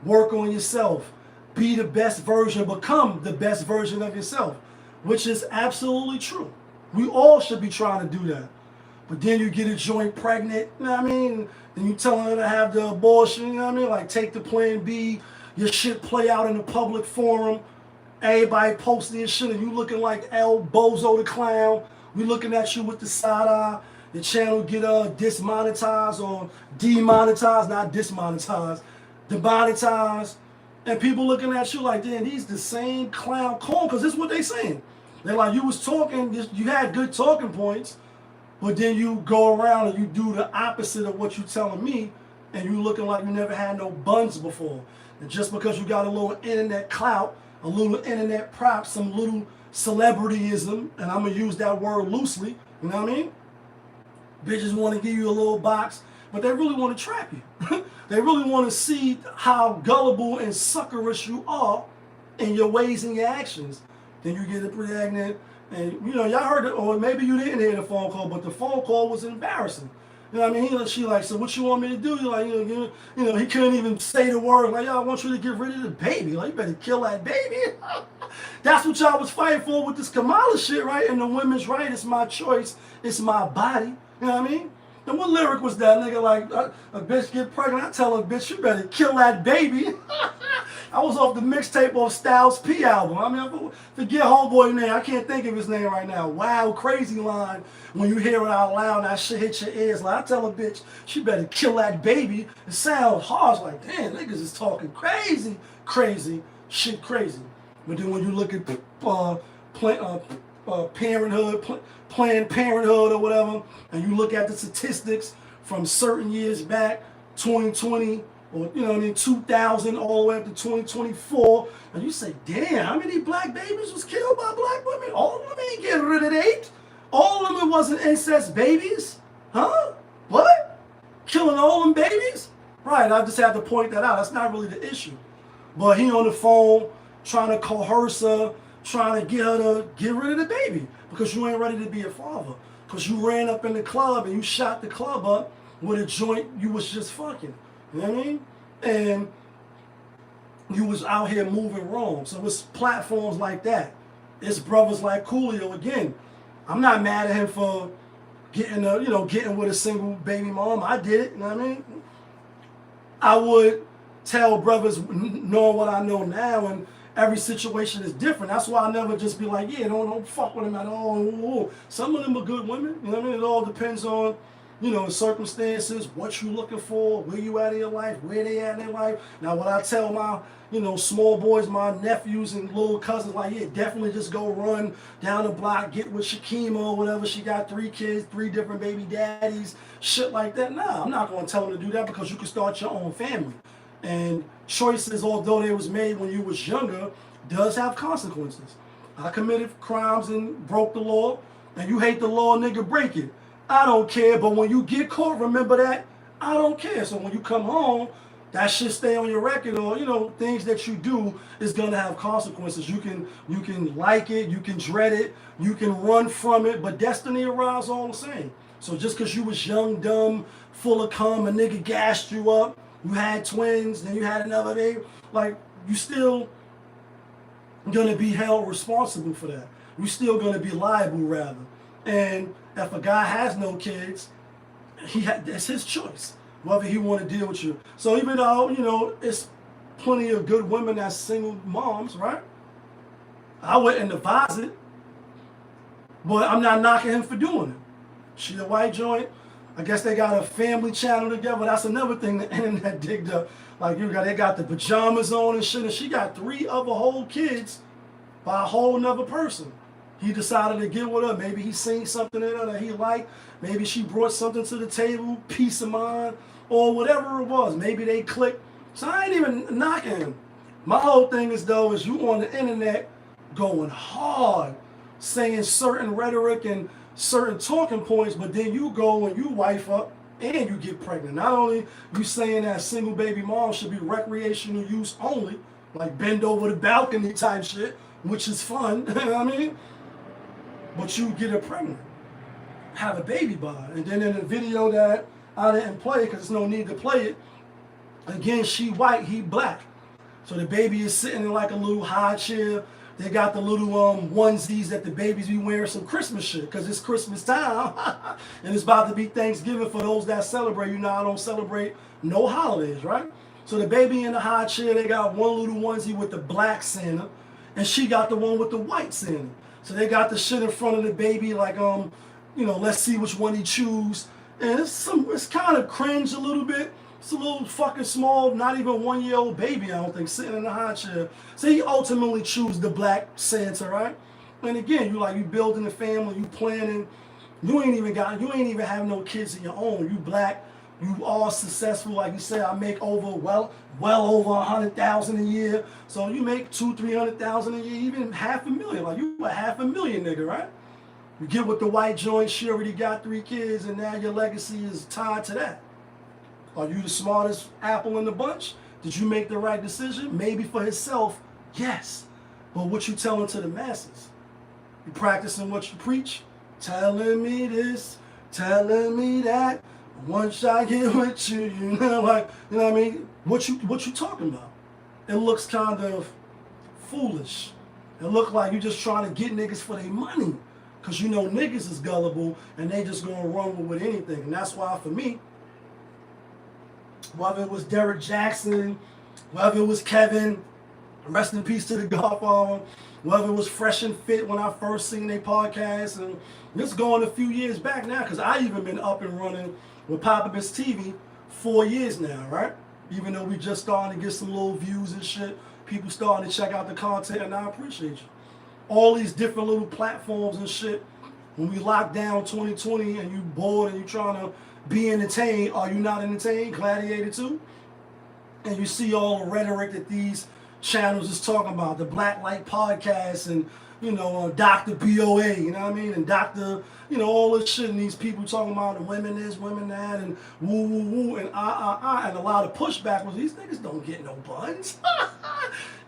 work on yourself, be the best version, become the best version of yourself, which is absolutely true. We all should be trying to do that. But then you get a joint pregnant, you know what I mean? Then you telling her to have the abortion, you know what I mean? Like take the plan B, your shit play out in a public forum, everybody posting your shit and you looking like El Bozo the Clown. We looking at you with the side eye. Your channel get dismonetized or demonetized, not dismonetized, demonetized. And people looking at you like, damn, he's the same clown clone, because this is what they saying. They're like, you was talking, you had good talking points, but then you go around and you do the opposite of what you telling me, and you looking like you never had no buns before. And just because you got a little internet clout, a little internet prop, some little celebrityism, and I'm going to use that word loosely, you know what I mean? Bitches want to give you a little box, but they really want to trap you. They really want to see how gullible and suckerish you are in your ways and your actions. Then you get it pregnant, and you know, y'all heard it, or maybe you didn't hear the phone call, but the phone call was embarrassing. You know what I mean? She like, so what you want me to do? You're like, you know, he couldn't even say the word. Like, yo, I want you to get rid of the baby. Like, you better kill that baby. That's what y'all was fighting for with this Kamala shit, right? And the women's right, it's my choice, it's my body. You know what I mean? And what lyric was that, nigga? Like, a bitch get pregnant, I tell her, bitch, you better kill that baby. I was off the mixtape on Styles P album. I mean, forget homeboy name. I can't think of his name right now. Wow, crazy line. When you hear it out loud, that shit hit your ears. Like, I tell a bitch, she better kill that baby. It sounds harsh. Like, damn, niggas is talking crazy, shit crazy. But then when you look at Parenthood, Planned Parenthood or whatever, and you look at the statistics from certain years back, 2020, or you know what I mean, 2000 all the way up to 2024, and you say, damn, how many black babies was killed by black women? All of them ain't getting rid of the all of them wasn't incest babies? Huh? What? Killing all them babies? Right, I just had to point that out. That's not really the issue. But he on the phone trying to coerce her, trying to get her to get rid of the baby because you ain't ready to be a father. Because you ran up in the club and you shot the club up with a joint you was just fucking. You know what I mean? And you was out here moving wrong. So it's platforms like that. It's brothers like Coolio again. I'm not mad at him for getting with a single baby mom. I did it, you know what I mean? I would tell brothers knowing what I know now, and every situation is different. That's why I never just be like, yeah, don't fuck with them at all. Some of them are good women, you know what I mean? It all depends on, circumstances, what you looking for, where you at in your life, where they at in their life. Now, what I tell my, small boys, my nephews and little cousins, like, yeah, definitely just go run down the block, get with Shakima or whatever. She got 3 kids, 3 different baby daddies, shit like that. Nah, I'm not going to tell them to do that because you can start your own family. And choices, although they was made when you was younger, does have consequences. I committed crimes and broke the law, and you hate the law, nigga, break it. I don't care, but when you get caught, remember that? I don't care. So when you come home, that shit stay on your record, or things that you do is gonna have consequences. You can like it, you can dread it, you can run from it, but destiny arrives all the same. So just because you was young, dumb, full of cum, a nigga gassed you up, you had twins, then you had another baby, like you still gonna be held responsible for that. You still gonna be liable rather. And if a guy has no kids, that's his choice, whether he want to deal with you. So even though, it's plenty of good women that's single moms, right? I wouldn't advise it, but I'm not knocking him for doing it. She a white joint. I guess they got a family channel together. That's another thing the internet digged up. Like they got the pajamas on and shit, and she got 3 other whole kids by a whole nother person. He decided to get with her. Maybe he seen something in her that he liked. Maybe she brought something to the table, peace of mind, or whatever it was. Maybe they clicked. So I ain't even knocking him. My whole thing is you on the internet going hard, saying certain rhetoric and certain talking points, but then you go and you wife up and you get pregnant. Not only you saying that single baby mom should be recreational use only, like bend over the balcony type shit, which is fun, you know what I mean? but you get her pregnant, have a baby by her. And then in the video that I didn't play, because there's no need to play it, again, she white, he black. So the baby is sitting in like a little high chair. They got the little onesies that the babies be wearing, some Christmas shit, because it's Christmas time. And it's about to be Thanksgiving for those that celebrate. You know, I don't celebrate no holidays, right? So the baby in the high chair, they got one little onesie with the black Santa, and she got the one with the white Santa. So they got the shit in front of the baby, like, you know, let's see which one he choose. And it's kind of cringe a little bit. It's a little fucking small, not even 1 year old baby, I don't think, sitting in the high chair. So he ultimately choose the black Santa, right? And again, you building a family, you planning. You ain't even have no kids of your own. You black, you all successful, like you said. I make well over 100,000 a year. So you make 200,000-300,000 a year, even $500,000. Like you a $500,000 nigga, right? You get with the white joint. She already got 3 kids, and now your legacy is tied to that. Are you the smartest apple in the bunch? Did you make the right decision? Maybe for himself, yes. But what you telling to the masses? You practicing what you preach? Telling me this, telling me that. Once I get with you, you know what I mean? What you talking about? It looks kind of foolish. It look like you just trying to get niggas for their money. Because you know niggas is gullible and they just gonna run with anything. And that's why for me, whether it was Derek Jackson, whether it was Kevin, rest in peace to the Godfather, whether it was Fresh and Fit when I first seen their podcast, and this going a few years back now, because I even been up and running with Pop-Up TV 4 years now, right? Even though we just starting to get some little views and shit, people starting to check out the content, and I appreciate you. All these different little platforms and shit, when we lock down 2020 and you bored and you trying to be entertained, are you not entertained? Gladiator 2? And you see all the rhetoric that these channels is talking about, the Black Light Podcast and, you know, Dr. BOA, you know what I mean? And Dr., you know, all this shit, and these people talking about the women this, women that, and woo, woo, woo, and and a lot of pushback was, these niggas don't get no buns.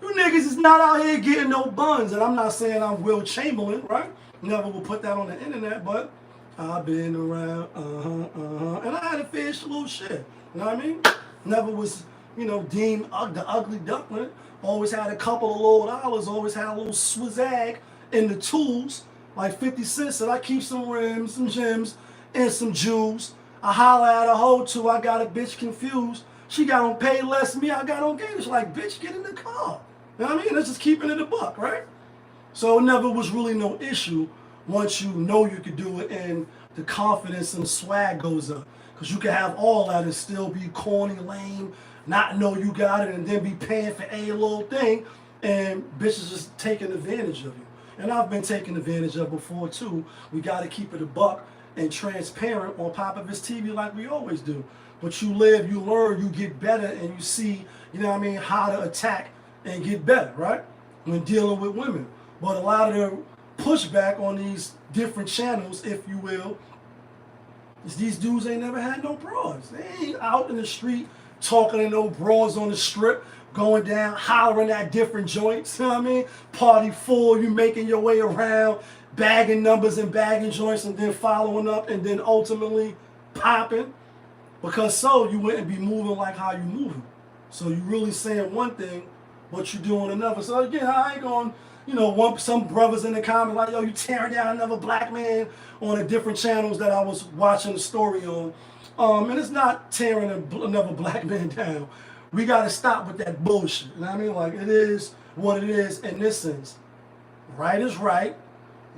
You niggas is not out here getting no buns. And I'm not saying I'm Will Chamberlain, right? Never will put that on the internet, but I've been around, and I had a fair little shit, you know what I mean? Never was, you know, deemed the ugly duckling. Always had a couple of little dollars, always had a little swizzag in the tools, like 50 cents, that I keep some rims, some gems, and some jewels. I holler at a hoe too, I got a bitch confused. She got on pay less than me, I got on gain. She's like, bitch, get in the car. You know what I mean? That's just keeping it a buck, right? So it never was really no issue once you know you could do it and the confidence and swag goes up. Because you can have all that and still be corny, lame, not know you got it, and then be paying for a little thing, and bitches just taking advantage of you. And I've been taken advantage of before too. We got to keep it a buck and transparent on Pop-Up TV like we always do. But you live, you learn, you get better, and you see, you know what I mean, how to attack and get better, right? When dealing with women. But a lot of the pushback on these different channels, if you will, is these dudes ain't never had no bras. They ain't out in the street talking to no bras on the strip, going down, hollering at different joints, you know what I mean? Party full, you making your way around, bagging numbers and bagging joints, and then following up, and then ultimately popping. Because so you wouldn't be moving like how you moving. So you really saying one thing, but you doing another. So again, I ain't going, you know, some brothers in the comments like, yo, you tearing down another black man on the different channels that I was watching the story on. And it's not tearing another black man down. We got to stop with that bullshit. You know what I mean? Like, it is what it is in this sense. Right is right,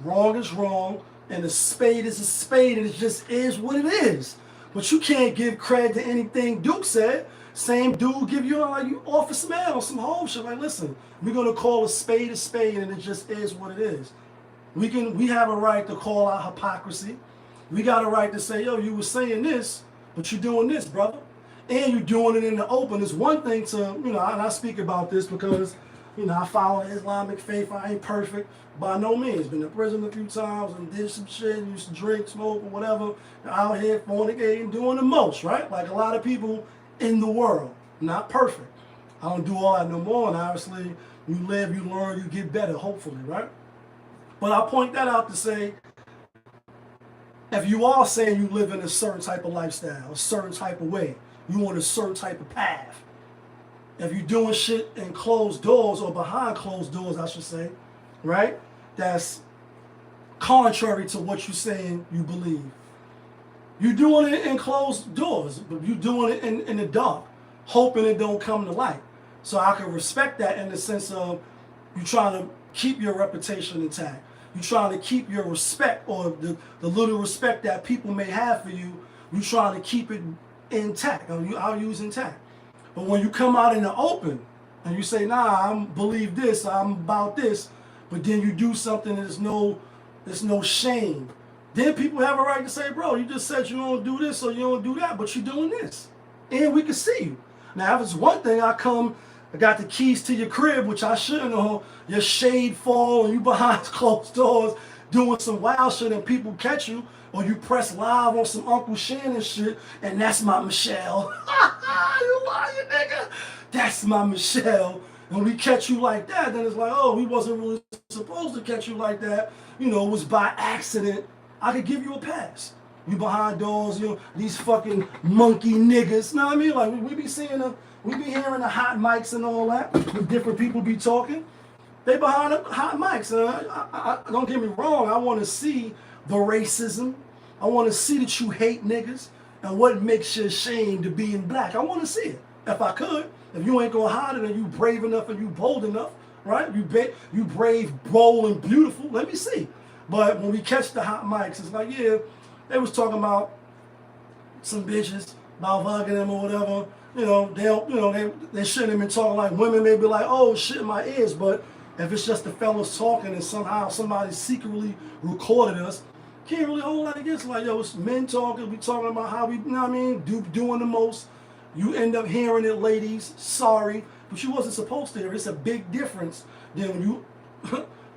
wrong is wrong, and a spade is a spade, and it just is what it is. But you can't give credit to anything Duke said. Same dude give you, like, you offer some L, some whole shit. Like, listen, we're going to call a spade, and it just is what it is. We have a right to call out hypocrisy. We got a right to say, yo, you were saying this, but you're doing this, brother. And you're doing it in the open. It's one thing to, you know, and I speak about this because, you know, I follow the Islamic faith. I ain't perfect by no means. Been to prison a few times and did some shit, used to drink, smoke, or whatever. Out here fornicating, doing the most, right? Like a lot of people in the world. Not perfect. I don't do all that no more. And obviously, you live, you learn, you get better, hopefully, right? But I point that out to say, if you are saying you live in a certain type of lifestyle, a certain type of way, you want a certain type of path, if you're doing shit in closed doors or behind closed doors, I should say, right? That's contrary to what you're saying you believe. You're doing it in closed doors, but you're doing it in the dark, hoping it don't come to light. So I can respect that in the sense of you trying to keep your reputation intact. You're trying to keep your respect, or the little respect that people may have for you, you're trying to keep it intact. I'll use intact. But when you come out in the open and you say, nah, I believe this, I'm about this, but then you do something there's no shame, then people have a right to say, bro, you just said you don't do this or you don't do that, but you're doing this. And we can see you. Now, if it's one thing, I got the keys to your crib, which I shouldn't know, your shade fall and you behind closed doors doing some wild shit and people catch you, or you press live on some Uncle Shannon shit, and that's my Michelle. You lying, nigga. That's my Michelle. And we catch you like that, then it's like, oh, we wasn't really supposed to catch you like that. You know, it was by accident. I could give you a pass. You behind doors, you know, these fucking monkey niggas. Know what I mean? Like, we be hearing the hot mics and all that. When different people be talking. They behind the hot mics. I don't get me wrong. I want to see the racism. I want to see that you hate niggas and what makes you ashamed to being black. I want to see it. If I could. If you ain't gonna hide it and you brave enough and you bold enough, right? You brave, bold, and beautiful. Let me see. But when we catch the hot mics, it's like, yeah, they was talking about some bitches, about fucking them or whatever. You know, they shouldn't have been talking like women. May be like, oh shit, my ears. But if it's just the fellas talking and somehow somebody secretly recorded us, can't really hold that against. Like, yo, it's men talking. We talking about how we, you know what I mean, doing the most. You end up hearing it, ladies. Sorry, but you wasn't supposed to hear. It's a big difference than when you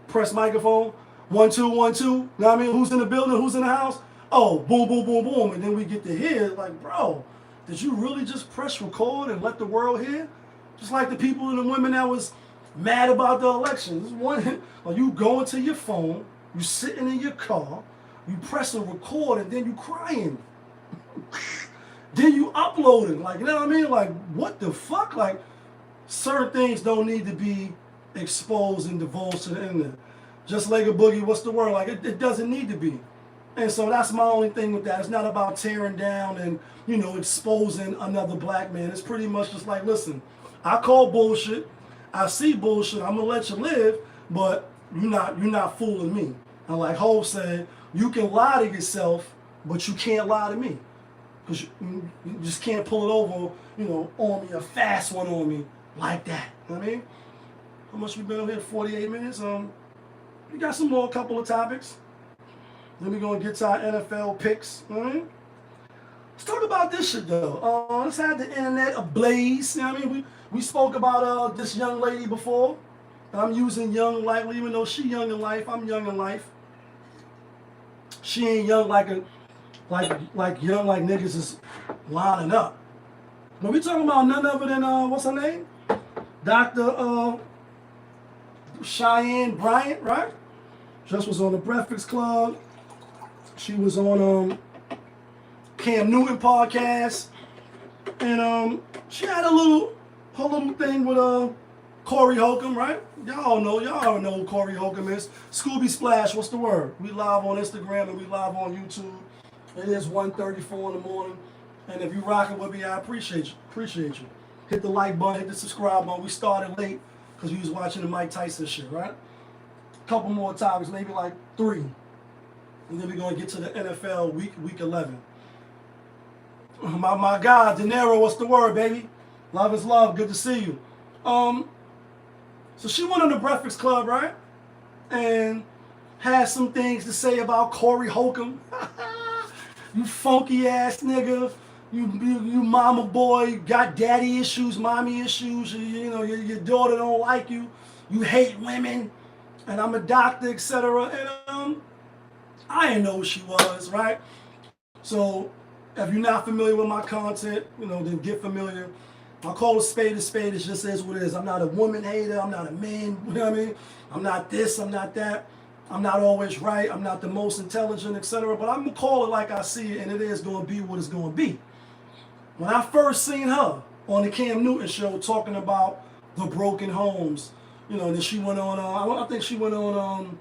press microphone. 1 2 1 2. You know what I mean? Who's in the building? Who's in the house? Oh, boom, boom, boom, boom. And then we get to hear, like, bro, did you really just press record and let the world hear? Just like the people and the women that was mad about the election. This one, or you go into your phone, you sitting in your car, you press a record, and then you crying. Then you uploading. Like, you know what I mean? Like, what the fuck? Like, certain things don't need to be exposed and divulged to the internet. Just like a boogie, what's the word? Like, it doesn't need to be. And so that's my only thing with that. It's not about tearing down and, you know, exposing another black man. It's pretty much just like, listen, I call bullshit. I see bullshit. I'm gonna let you live, but you're not fooling me. And like Hov said, you can lie to yourself, but you can't lie to me. Because you just can't pull it over, you know, on me, a fast one on me like that. You know what I mean? How much we been on here? 48 minutes. We got some more, couple of topics. Then we're going to get to our NFL picks. You know what I mean? Let's talk about this shit, though. Let's have the internet ablaze. You know what I mean? We spoke about this young lady before. I'm using young lightly, even though she young in life. I'm young in life. She ain't young like young like niggas is lining up. But we talking about none other than, what's her name? Dr. Cheyenne Bryant, right? Just was on the Breakfast Club. She was on Cam Newton podcast. And she had her little thing with Corey Holcomb, right? Y'all know who Corey Holcomb is. Scooby Splash, what's the word? We live on Instagram and we live on YouTube. It is 1:34 in the morning. And if you rocking with me, I appreciate you. Hit the like button, hit the subscribe button. We started late because we was watching the Mike Tyson shit, right? Couple more topics, maybe like 3. And then we're going to get to the NFL week 11. My God, De Niro, what's the word, baby? Love is love. Good to see you. So she went on the Breakfast Club, right? And had some things to say about Corey Holcomb. You funky ass nigga. You mama boy, got daddy issues, mommy issues. You know, your daughter don't like you. You hate women. And I'm a doctor, etc. And I didn't know who she was, right? So if you're not familiar with my content, you know, then get familiar. I call a spade. It just is what it is. I'm not a woman hater. I'm not a man. You know what I mean? I'm not this. I'm not that. I'm not always right. I'm not the most intelligent, etc. But I'm going to call it like I see it, and it is going to be what it's going to be. When I first seen her on the Cam Newton show talking about the broken homes, you know, then she went on, I think she went on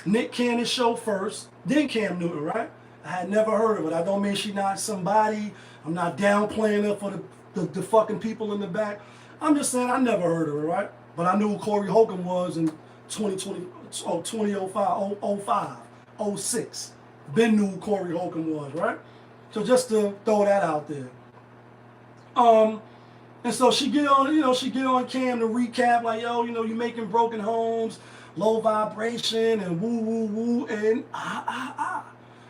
Nick Cannon's show first, then Cam Newton, right? I had never heard of it. I don't mean she not somebody. I'm not downplaying her for the fucking people in the back. I'm just saying I never heard of her, right? But I knew who Corey Holcomb was in 2005, 06. Ben knew who Corey Holcomb was, right? So just to throw that out there. And so she get on Cam to recap, like, yo, you know, you making broken homes, low vibration, and woo, woo, woo, and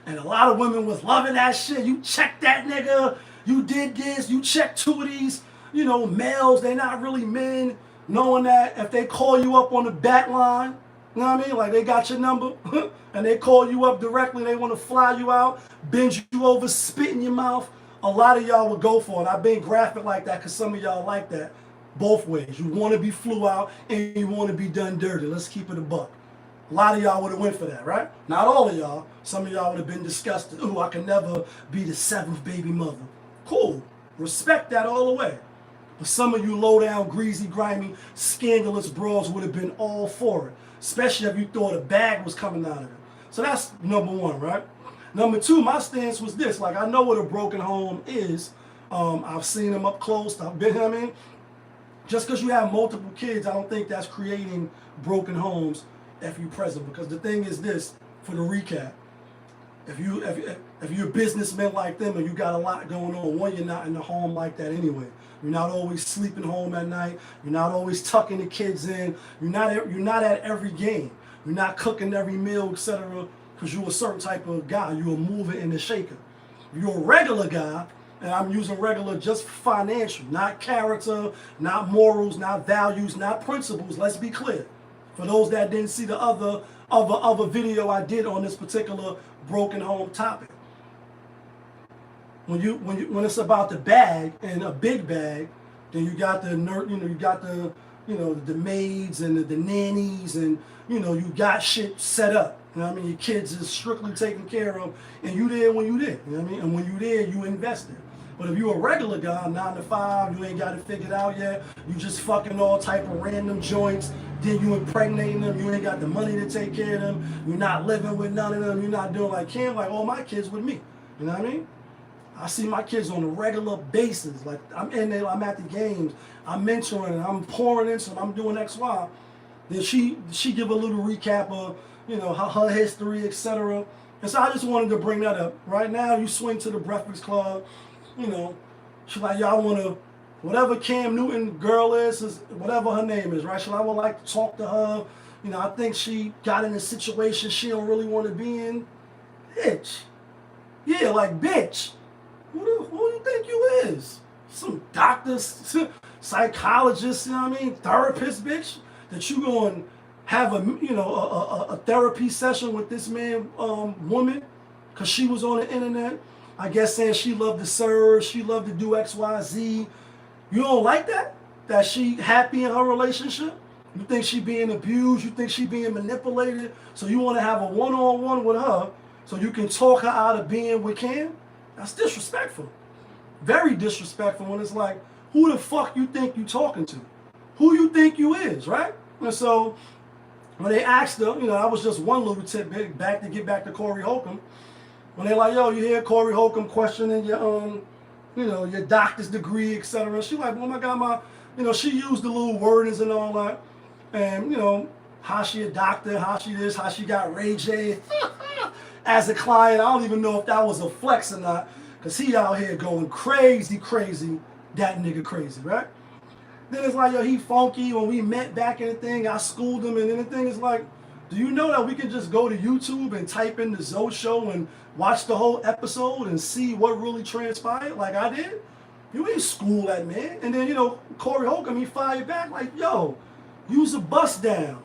And a lot of women was loving that shit. You checked that nigga, you did this, you checked 2 of these, you know, males, they're not really men, knowing that if they call you up on the back line, you know what I mean? Like, they got your number, and they call you up directly, they want to fly you out, bend you over, spit in your mouth. A lot of y'all would go for it. I've been graphic like that because some of y'all like that both ways. You want to be flew out and you want to be done dirty. Let's keep it a buck. A lot of y'all would have went for that, right? Not all of y'all. Some of y'all would have been disgusted. Ooh, I can never be the 7th baby mother. Cool. Respect that all the way. But some of you low down, greasy, grimy, scandalous bros would have been all for it. Especially if you thought a bag was coming out of it. So that's number 1, right? Number 2, my stance was this. Like, I know what a broken home is. I've seen them up close. I've been, I mean, just because you have multiple kids, I don't think that's creating broken homes if you're present. Because the thing is this, for the recap, if you're a businessman like them and you got a lot going on, one, you're not in the home like that anyway. You're not always sleeping home at night. You're not always tucking the kids in. You're not at every game. You're not cooking every meal, etc. Because you're a certain type of guy. You're a mover and a shaker. You're a regular guy, and I'm using regular just financial, not character, not morals, not values, not principles. Let's be clear. For those that didn't see the other video I did on this particular broken home topic. When it's about the bag and a big bag, then you got the maids and the nannies, and you got shit set up. You know what I mean? Your kids is strictly taken care of, and you there when you there. You know what I mean? And when you there, you invested. But if you a regular guy, 9 to 5, you ain't got it figured out yet. You just fucking all type of random joints. Then you impregnating them. You ain't got the money to take care of them. You're not living with none of them. You're not doing like Cam, like all my kids with me. You know what I mean? I see my kids on a regular basis. Like, I'm in there, I'm at the games, I'm mentoring, I'm pouring into them, I'm doing X, Y. Then she give a little recap of, her history, etc. And so I just wanted to bring that up. Right now, you swing to the Breakfast Club, she's like, y'all want to, whatever Cam Newton girl is whatever her name is, right? I would like to talk to her. I think she got in a situation she don't really want to be in. Bitch. Yeah, like, bitch. Who do you think you is? Some doctors, psychologists, therapist, bitch, that you going to have a therapy session with this woman, because she was on the internet, I guess, saying she loved to serve, she loved to do X, Y, Z. You don't like that? That she happy in her relationship? You think she being abused? You think she being manipulated? So you want to have a one-on-one with her so you can talk her out of being with Cam? That's disrespectful. Very disrespectful when it's like, who the fuck you think you talking to? Who you think you is, right? And so when they asked her, that was just one little tidbit to get back to Corey Holcomb. When they're like, yo, you hear Corey Holcomb questioning your your doctor's degree, etc. She like, oh my God, she used the little wordings and all that. And, how she a doctor, how she this, how she got Ray J as a client. I don't even know if that was a flex or not, because he out here going crazy, that nigga crazy, right? Then it's like, yo, he funky. When we met back in the thing, I schooled him. And then the thing is like, do you know that we can just go to YouTube and type in the Zoe Show and watch the whole episode and see what really transpired like I did? You ain't school that man. And then, Corey Holcomb, he fired back like, yo, use a bust down.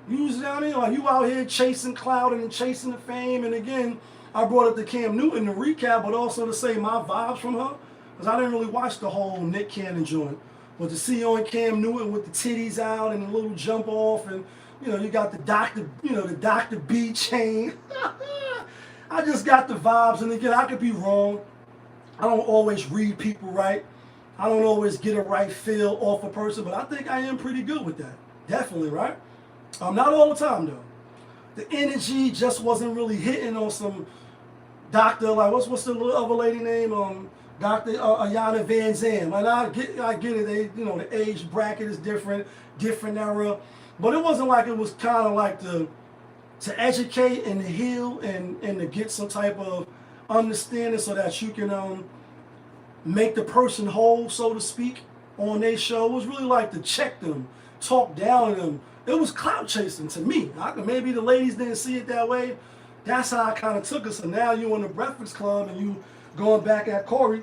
Use down there, like you out here chasing clout and chasing the fame. And again, I brought up the Cam Newton to recap, but also to say my vibes from her, because I didn't really watch the whole Nick Cannon joint. But to see on Cam Newton with the titties out and a little jump off and, You got the Dr. The Dr. B chain. I just got the vibes, and again, I could be wrong. I don't always read people right. I don't always get a right feel off a person, but I think I am pretty good with that. Definitely, right? Not all the time though. The energy just wasn't really hitting on some doctor, like what's the other lady name? Dr. Ayana Van Zandt. Like I get it. They, the age bracket is different era, but it wasn't like it was kind of like to educate and to heal and to get some type of understanding so that you can make the person whole, so to speak, on their show. It was really like to check them, talk down on them. It was clout chasing to me. Maybe the ladies didn't see it that way. That's how I kind of took it. So now you in the Breakfast Club and you going back at Corey.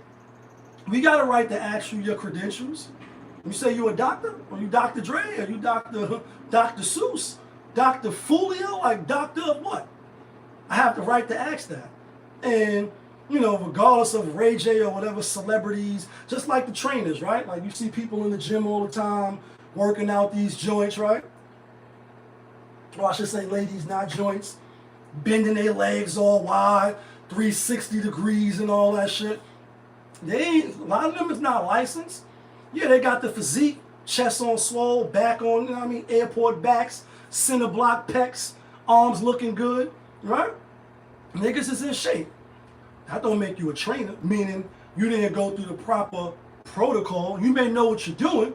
We got a right to ask you your credentials. You say you a doctor? Or you Dr. Dre? Or you Dr. Seuss? Dr. Fulio? Like doctor of what? I have the right to ask that. And, regardless of Ray J or whatever celebrities, just like the trainers, right? Like you see people in the gym all the time working out these joints, right? Or I should say ladies, not joints. Bending their legs all wide, 360 degrees and all that shit. A lot of them is not licensed. Yeah, they got the physique, chest on swole, back on, airport backs, center block pecs, arms looking good, right? Niggas is in shape. That don't make you a trainer, meaning you didn't go through the proper protocol. You may know what you're doing,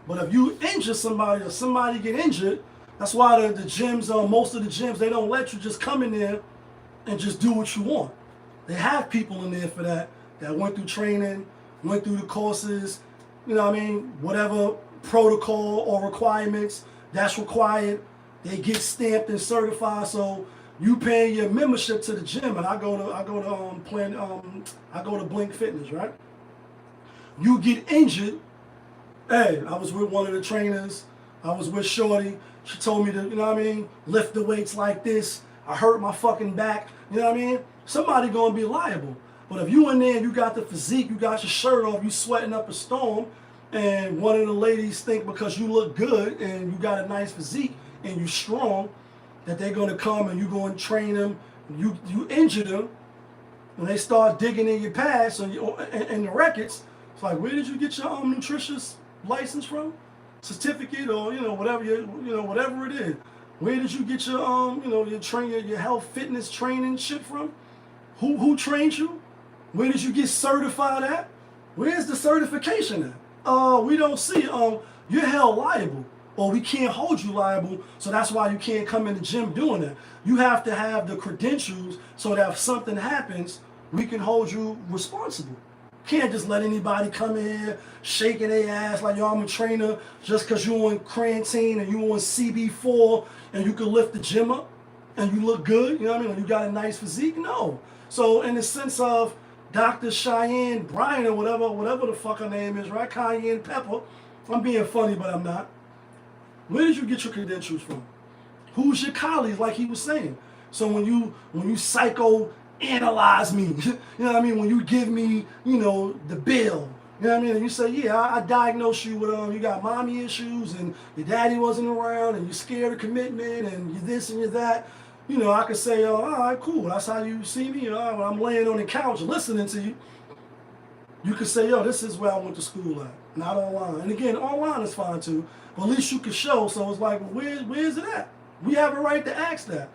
but if you injure somebody or somebody get injured, that's why the gyms, most of the gyms, they don't let you just come in there and just do what you want. They have people in there for that went through training, went through the courses, whatever protocol or requirements that's required, they get stamped and certified. So you pay your membership to the gym, and I go to Blink Fitness, right? You get injured. Hey, I was with one of the trainers. I was with Shorty. She told me to, lift the weights like this. I hurt my fucking back. Somebody gonna be liable. But if you in there, you got the physique, you got your shirt off, you sweating up a storm, and one of the ladies think because you look good and you got a nice physique and you strong, that they're gonna come and you go and train them, you injure them, and they start digging in your past and the records. It's like, where did you get your nutritious license from? Certificate or whatever whatever it is. Where did you get your your health fitness training shit from? Who trained you? Where did you get certified at? Where's the certification at? We don't see it. You're held liable, or we can't hold you liable, so that's why you can't come in the gym doing that. You have to have the credentials so that if something happens, we can hold you responsible. Can't just let anybody come in here shaking their ass like, yo, I'm a trainer just because you on creatine and you on CB4 and you can lift the gym up and you look good, and you got a nice physique. No. So in the sense of Dr. Cheyenne Bryan or whatever the fuck her name is, right? Cayenne Pepper. I'm being funny, but I'm not. Where did you get your credentials from? Who's your colleagues, like he was saying? So when you psychoanalyze me, when you give me, the bill, and you say, yeah, I diagnosed you with, you got mommy issues and your daddy wasn't around and you're scared of commitment and you're this and you're that. I could say, all right, cool. That's how you see me. When I'm laying on the couch listening to you. You could say, yo, this is where I went to school at, not online. And again, online is fine too, but at least you can show. So it's like, well, where's it at? We have a right to ask that.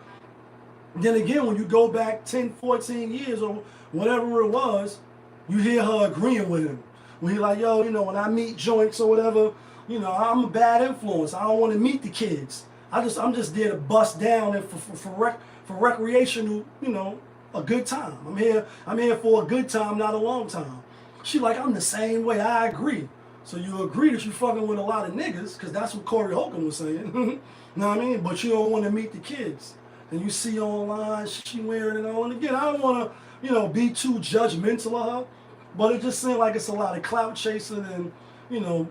And then again, when you go back 10, 14 years or whatever it was, you hear her agreeing with him. When he's like, yo, when I meet joints or whatever, I'm a bad influence. I don't want to meet the kids. I'm just there to bust down and for recreational, a good time. I'm here for a good time, not a long time. She like, I'm the same way. I agree. So you agree that you fucking with a lot of niggas, because that's what Corey Holcomb was saying. You know what I mean? But you don't want to meet the kids. And you see online, she wearing it all. And again, I don't want to, be too judgmental of her, but it just seems like it's a lot of clout chasing and, you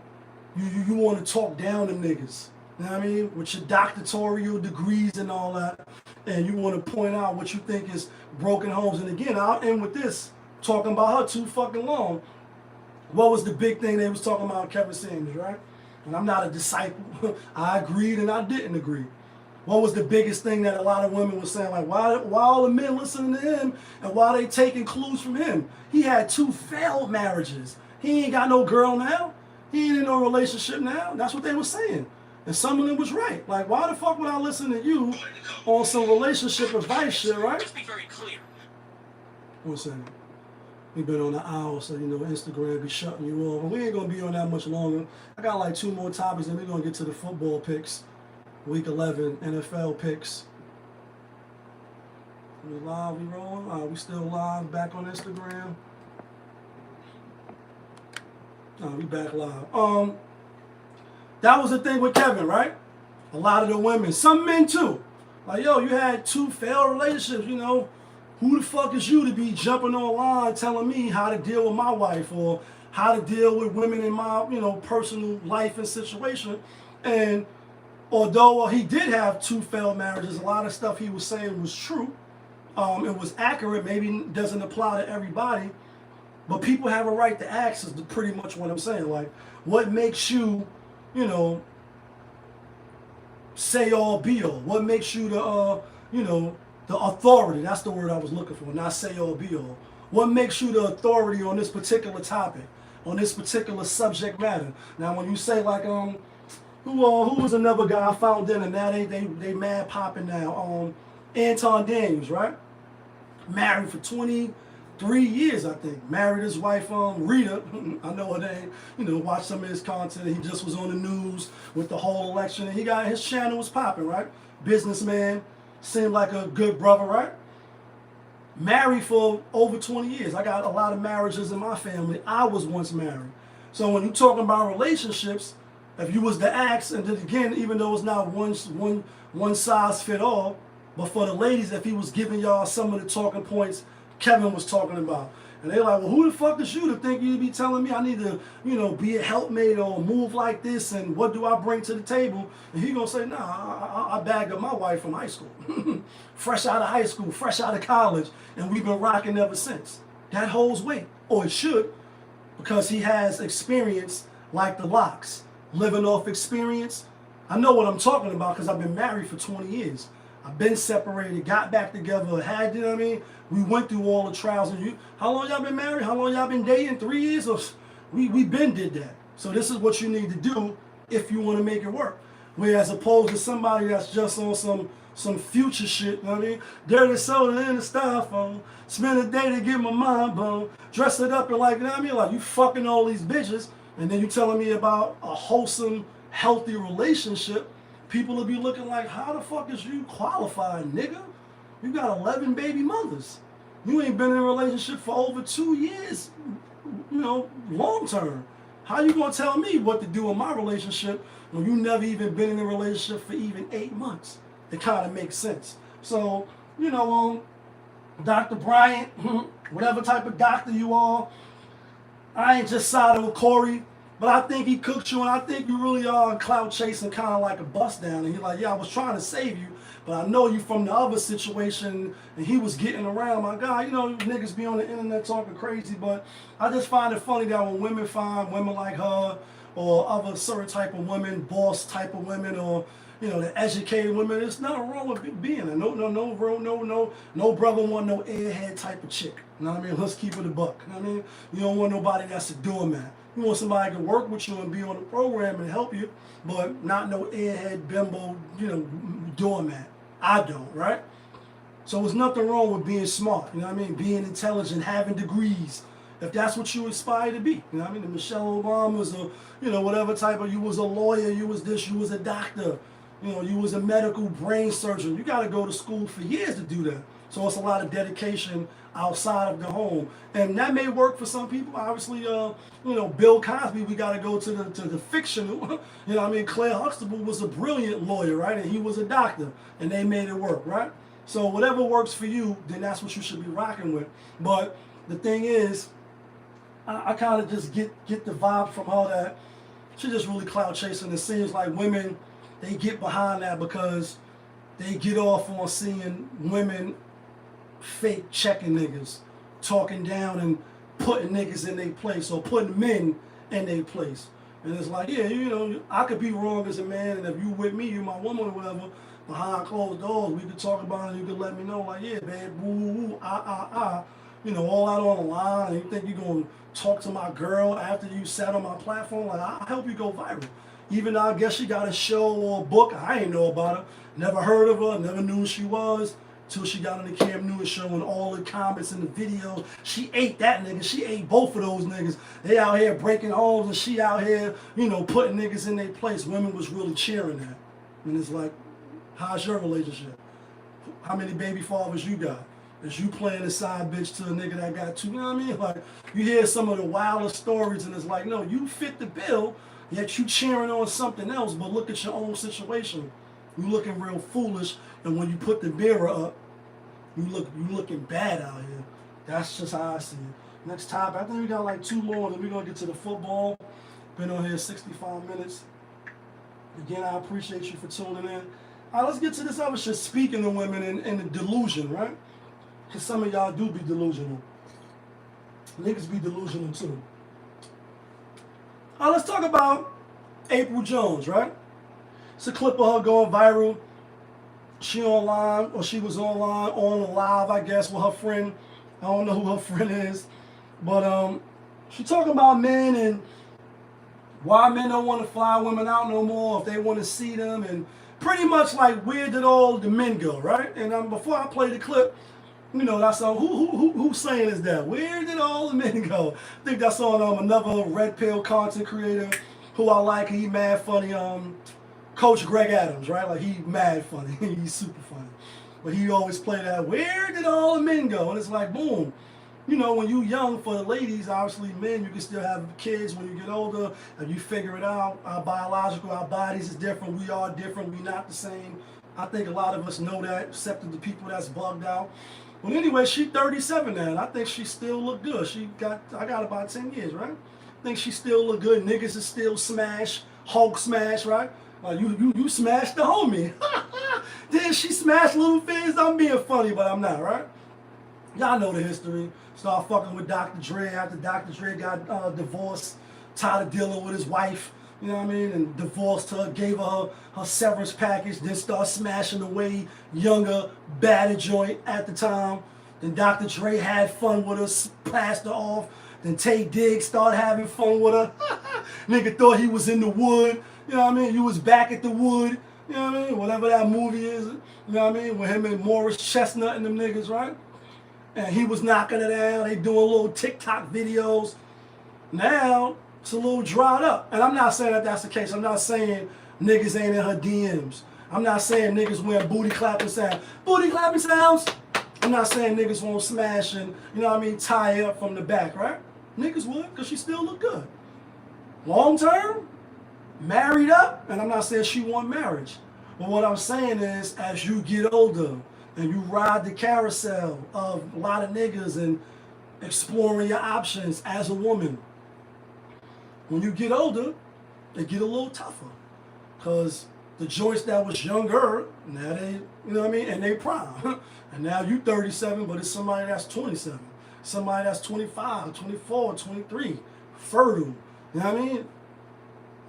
want to talk down to niggas. You know what I mean? With your doctoral degrees and all that. And you want to point out what you think is broken homes. And again, I'll end with this, talking about her too fucking long. What was the big thing they was talking about Kevin Samuels, right? And I'm not a disciple. I agreed and I didn't agree. What was the biggest thing that a lot of women were saying? Like, why all the men listening to him and why they taking clues from him? He had 2 failed marriages. He ain't got no girl now. He ain't in no relationship now. That's what they were saying. And some of them was right. Like, why the fuck would I listen to you on some relationship advice shit, right? Let's be very clear. 1 second. We've been on the hour, so you know Instagram be shutting you off. We ain't gonna be on that much longer. I got like 2 more topics, and we're gonna get to the football picks. Week 11 NFL picks. We live, we rolling. We still live back on Instagram. We back live. That was the thing with Kevin, right? A lot of the women, some men too. Like, yo, you had 2 failed relationships, you know. Who the fuck is you to be jumping online telling me how to deal with my wife or how to deal with women in my, you know, personal life and situation? And although he did have 2 failed marriages, a lot of stuff he was saying was true. It was accurate. Maybe doesn't apply to everybody, but people have a right to ask is pretty much what I'm saying. Like, what makes you, you know, say all be all? What makes you the, you know, the authority? That's the word I was looking for, not say all be all. What makes you the authority on this particular topic, on this particular subject matter? Now, when you say like, who was another guy I found in, and now they mad popping now. Anton Daniels, right? Married for 23 years, I think. Married his wife, Rita. I know her name. You know, watch some of his content. He just was on the news with the whole election, and he got his channel was popping, right? Businessman, seemed like a good brother, right? Married for over 20 years. I got a lot of marriages in my family. I was once married. So when you're talking about relationships, if you was to ask, and then again, even though it's not one size fit all, but for the ladies, if he was giving y'all some of the talking points Kevin was talking about, and they're like, well, who the fuck is you to think you'd be telling me I need to, you know, be a helpmate or move like this, and what do I bring to the table? And he gonna say, nah, I bagged up my wife from high school, fresh out of high school, fresh out of college, and we've been rocking ever since. That holds weight, or it should, because he has experience like the locks. Living off experience. I know what I'm talking about because I've been married for 20 years. I've been separated, got back together, had, you know what I mean? We went through all the trials. And how long y'all been married? How long y'all been dating? 3 years? Or we been did that. So this is what you need to do if you want to make it work. Whereas opposed to somebody that's just on some future shit, you know what I mean? Dirty soda and the styrofoam. Spend a day to get my mind blown. Dress it up and like, you know what I mean? Like, you fucking all these bitches. And then you telling me about a wholesome, healthy relationship, people will be looking like, how the fuck is you qualified, nigga? You got 11 baby mothers. You ain't been in a relationship for over 2 years, you know, long term. How you gonna tell me what to do in my relationship when you never even been in a relationship for even 8 months? It kind of makes sense. So, you know, Dr. Bryant, whatever type of doctor you are, I ain't just siding with Corey, but I think he cooked you, and I think you really are clout chasing kind of like a bust down. And you're like, yeah, I was trying to save you, but I know you from the other situation, and he was getting around. My God, you know, niggas be on the internet talking crazy, but I just find it funny that when women find women like her or other certain type of women, boss type of women, or you know, the educated women, there's nothing wrong with being there. No brother want no airhead type of chick. You know what I mean? Let's keep it a buck. You know what I mean? You don't want nobody that's a doormat. You want somebody that can work with you and be on the program and help you, but not no airhead, bimbo, you know, doormat. I don't, right? So there's nothing wrong with being smart. You know what I mean? Being intelligent, having degrees. If that's what you aspire to be. You know what I mean? The Michelle Obamas or, you know, whatever type of, you was a lawyer, you was this, you was a doctor. You know, you was a medical brain surgeon. You got to go to school for years to do that. So it's a lot of dedication outside of the home. And that may work for some people. Obviously, you know, Bill Cosby, we got to go to the fictional. You know what I mean? Claire Huxtable was a brilliant lawyer, right? And he was a doctor. And they made it work, right? So whatever works for you, then that's what you should be rocking with. But the thing is, I kind of just get the vibe from her that she just really clout chasing. It seems like women, they get behind that because they get off on seeing women fake checking niggas, talking down and putting niggas in their place or putting men in their place. And it's like, yeah, you know, I could be wrong as a man, and if you with me, you my woman or whatever, behind closed doors, we could talk about it and you could let me know, like, yeah, babe, woo, you know, all out on the line, and you think you're going to talk to my girl after you sat on my platform, like, I'll help you go viral. Even though I guess she got a show or a book, I ain't know about her, never heard of her, never knew who she was, till she got on the Cam Newton show and all the comments and the videos. She ate that nigga. She ate both of those niggas. They out here breaking homes and she out here, you know, putting niggas in their place. Women was really cheering that. And it's like, how's your relationship? How many baby fathers you got? Is you playing a side bitch to a nigga that got two? You know what I mean? Like, you hear some of the wildest stories and it's like, no, you fit the bill, yet you cheering on something else, but look at your own situation. You looking real foolish, and when you put the mirror up, you looking bad out here. That's just how I see it. Next topic, I think we got like 2 more, and we're gonna get to the football. Been on here 65 minutes. Again, I appreciate you for tuning in. All right, let's get to this other shit. Speaking of women and the delusion, right? Because some of y'all do be delusional. Niggas be delusional too. All right, let's talk about April Jones, right? It's a clip of her going viral. She online, or she was online on a live, I guess, with her friend. I don't know who her friend is. But she talking about men and why men don't want to fly women out no more, if they want to see them, and pretty much like, where did all the men go, right? And before I play the clip, you know, that's on who's saying is that? Where did all the men go? I think that's on another Red Pill content creator who I like. He mad funny. Coach Greg Adams, right? Like, he mad funny. He's super funny. But he always play that, where did all the men go? And it's like, boom. You know, when you young, for the ladies, obviously men, you can still have kids. When you get older, and you figure it out, our bodies is different. We are different. We not the same. I think a lot of us know that, except the people that's bugged out. But anyway, she 37 now, and I think she still look good. I got about 10 years, right? I think she still look good. Niggas is still smash, Hulk smash, right? Like, you smashed the homie. Then she smashed Little Fizz. I'm being funny, but I'm not, right? Y'all know the history. Started fucking with Dr. Dre after Dr. Dre got divorced, tired of dealing with his wife, you know what I mean? And divorced her, gave her her severance package, then started smashing away younger, badder joint at the time. Then Dr. Dre had fun with her, passed her off. Then Tay Diggs started having fun with her. Nigga thought he was in the wood. You know what I mean? You was back at the wood. You know what I mean? Whatever that movie is. You know what I mean? With him and Morris Chestnut and them niggas, right? And he was knocking it down. They doing little TikTok videos. Now, it's a little dried up. And I'm not saying that that's the case. I'm not saying niggas ain't in her DMs. I'm not saying niggas wearing booty clapping sounds. Booty clapping sounds? I'm not saying niggas won't smash and, you know what I mean, tie her up from the back, right? Niggas would, because she still look good. Long term, married up, and I'm not saying she want marriage. But what I'm saying is, as you get older and you ride the carousel of a lot of niggas and exploring your options as a woman, when you get older, they get a little tougher. Because the joints that was younger, now they, you know what I mean, and they prime. And now you 37, but it's somebody that's 27. Somebody that's 25, 24, 23, fertile. You know what I mean?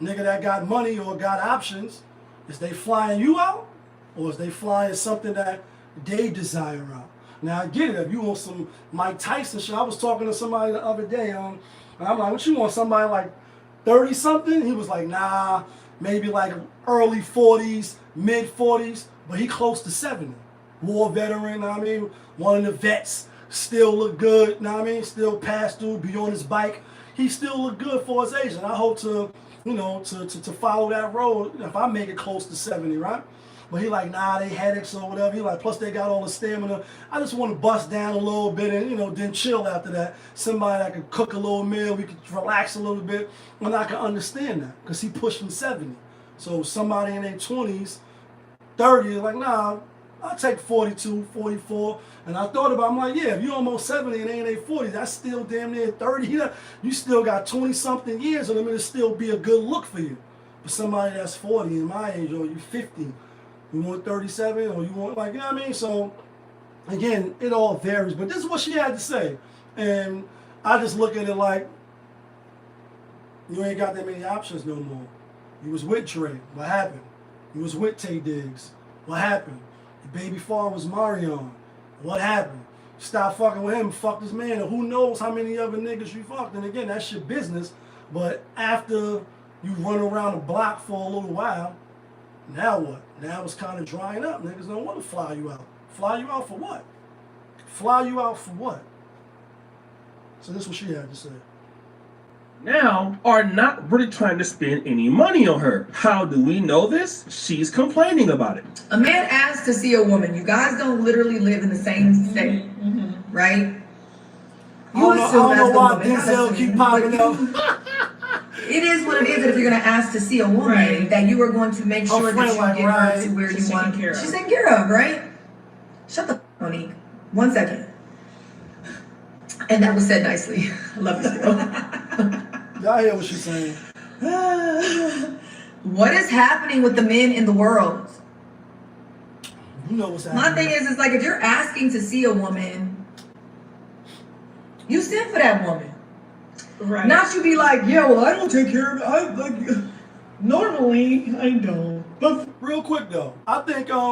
Nigga that got money or got options, is they flying you out? Or is they flying something that they desire out? Now I get it, if you want some Mike Tyson shit. I was talking to somebody the other day, and I'm like, what you want, somebody like 30 something? He was like, nah, maybe like early 40s, mid 40s, but he close to 70. War veteran, know what I mean? One of the vets, still look good, know what I mean? Still pass through, be on his bike. He still look good for his age, and I hope to, you know, to follow that road if I make it close to 70, right? But he like, nah, they headaches or whatever. He like, plus they got all the stamina. I just want to bust down a little bit and, you know, then chill after that. Somebody that can cook a little meal, we could relax a little bit, and I can understand that because he pushing 70. So somebody in their 20s, 30 is like, nah, I'll take 42, 44. And I thought about it, I'm like, yeah, if you're almost 70 and they in their 40s, that's still damn near 30. You still got 20-something years, and it'll still be a good look for you. But somebody that's 40 in my age, or you 50, you want 37, or you want, like, you know what I mean? So, again, it all varies. But this is what she had to say. And I just look at it like, you ain't got that many options no more. You was with Dre. What happened? You was with Tay Diggs. What happened? The baby father was Marion. What happened? Stop fucking with him, fuck this man, and who knows how many other niggas you fucked. And again, that's your business. But after you run around the block for a little while, now what? Now it's kind of drying up. Niggas don't want to fly you out. Fly you out for what? Fly you out for what? So this is what she had to say. Now are not really trying to spend any money on her. How do we know this? She's complaining about it. A man asks to see a woman. You guys don't literally live in the same state, right? I don't know why Denzel keep popping up. It is what it is that if you're going to ask to see a woman, that you are going to make sure that you get her to where you want her. She's taken care of, right? Shut the f*** up, Monique. 1 second. And that was said nicely. I love this girl. Y'all hear what she's saying? What is happening with the men in the world? You know what's happening. My thing is like if you're asking to see a woman, you send for that woman. Right. Not you be like, yeah, well, I don't take care of it. I like normally I don't. But real quick though, I think I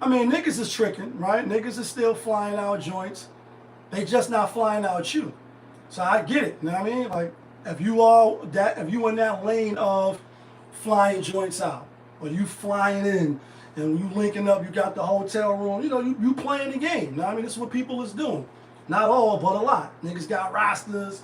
mean niggas is tricking, right? Niggas is still flying out joints. They just not flying out you. So I get it. You know what I mean? Like if you in that lane of flying joints out, or you flying in and you linking up, you got the hotel room, you know, you playing the game. You know what I mean? This is what people is doing. Not all, but a lot. Niggas got rosters,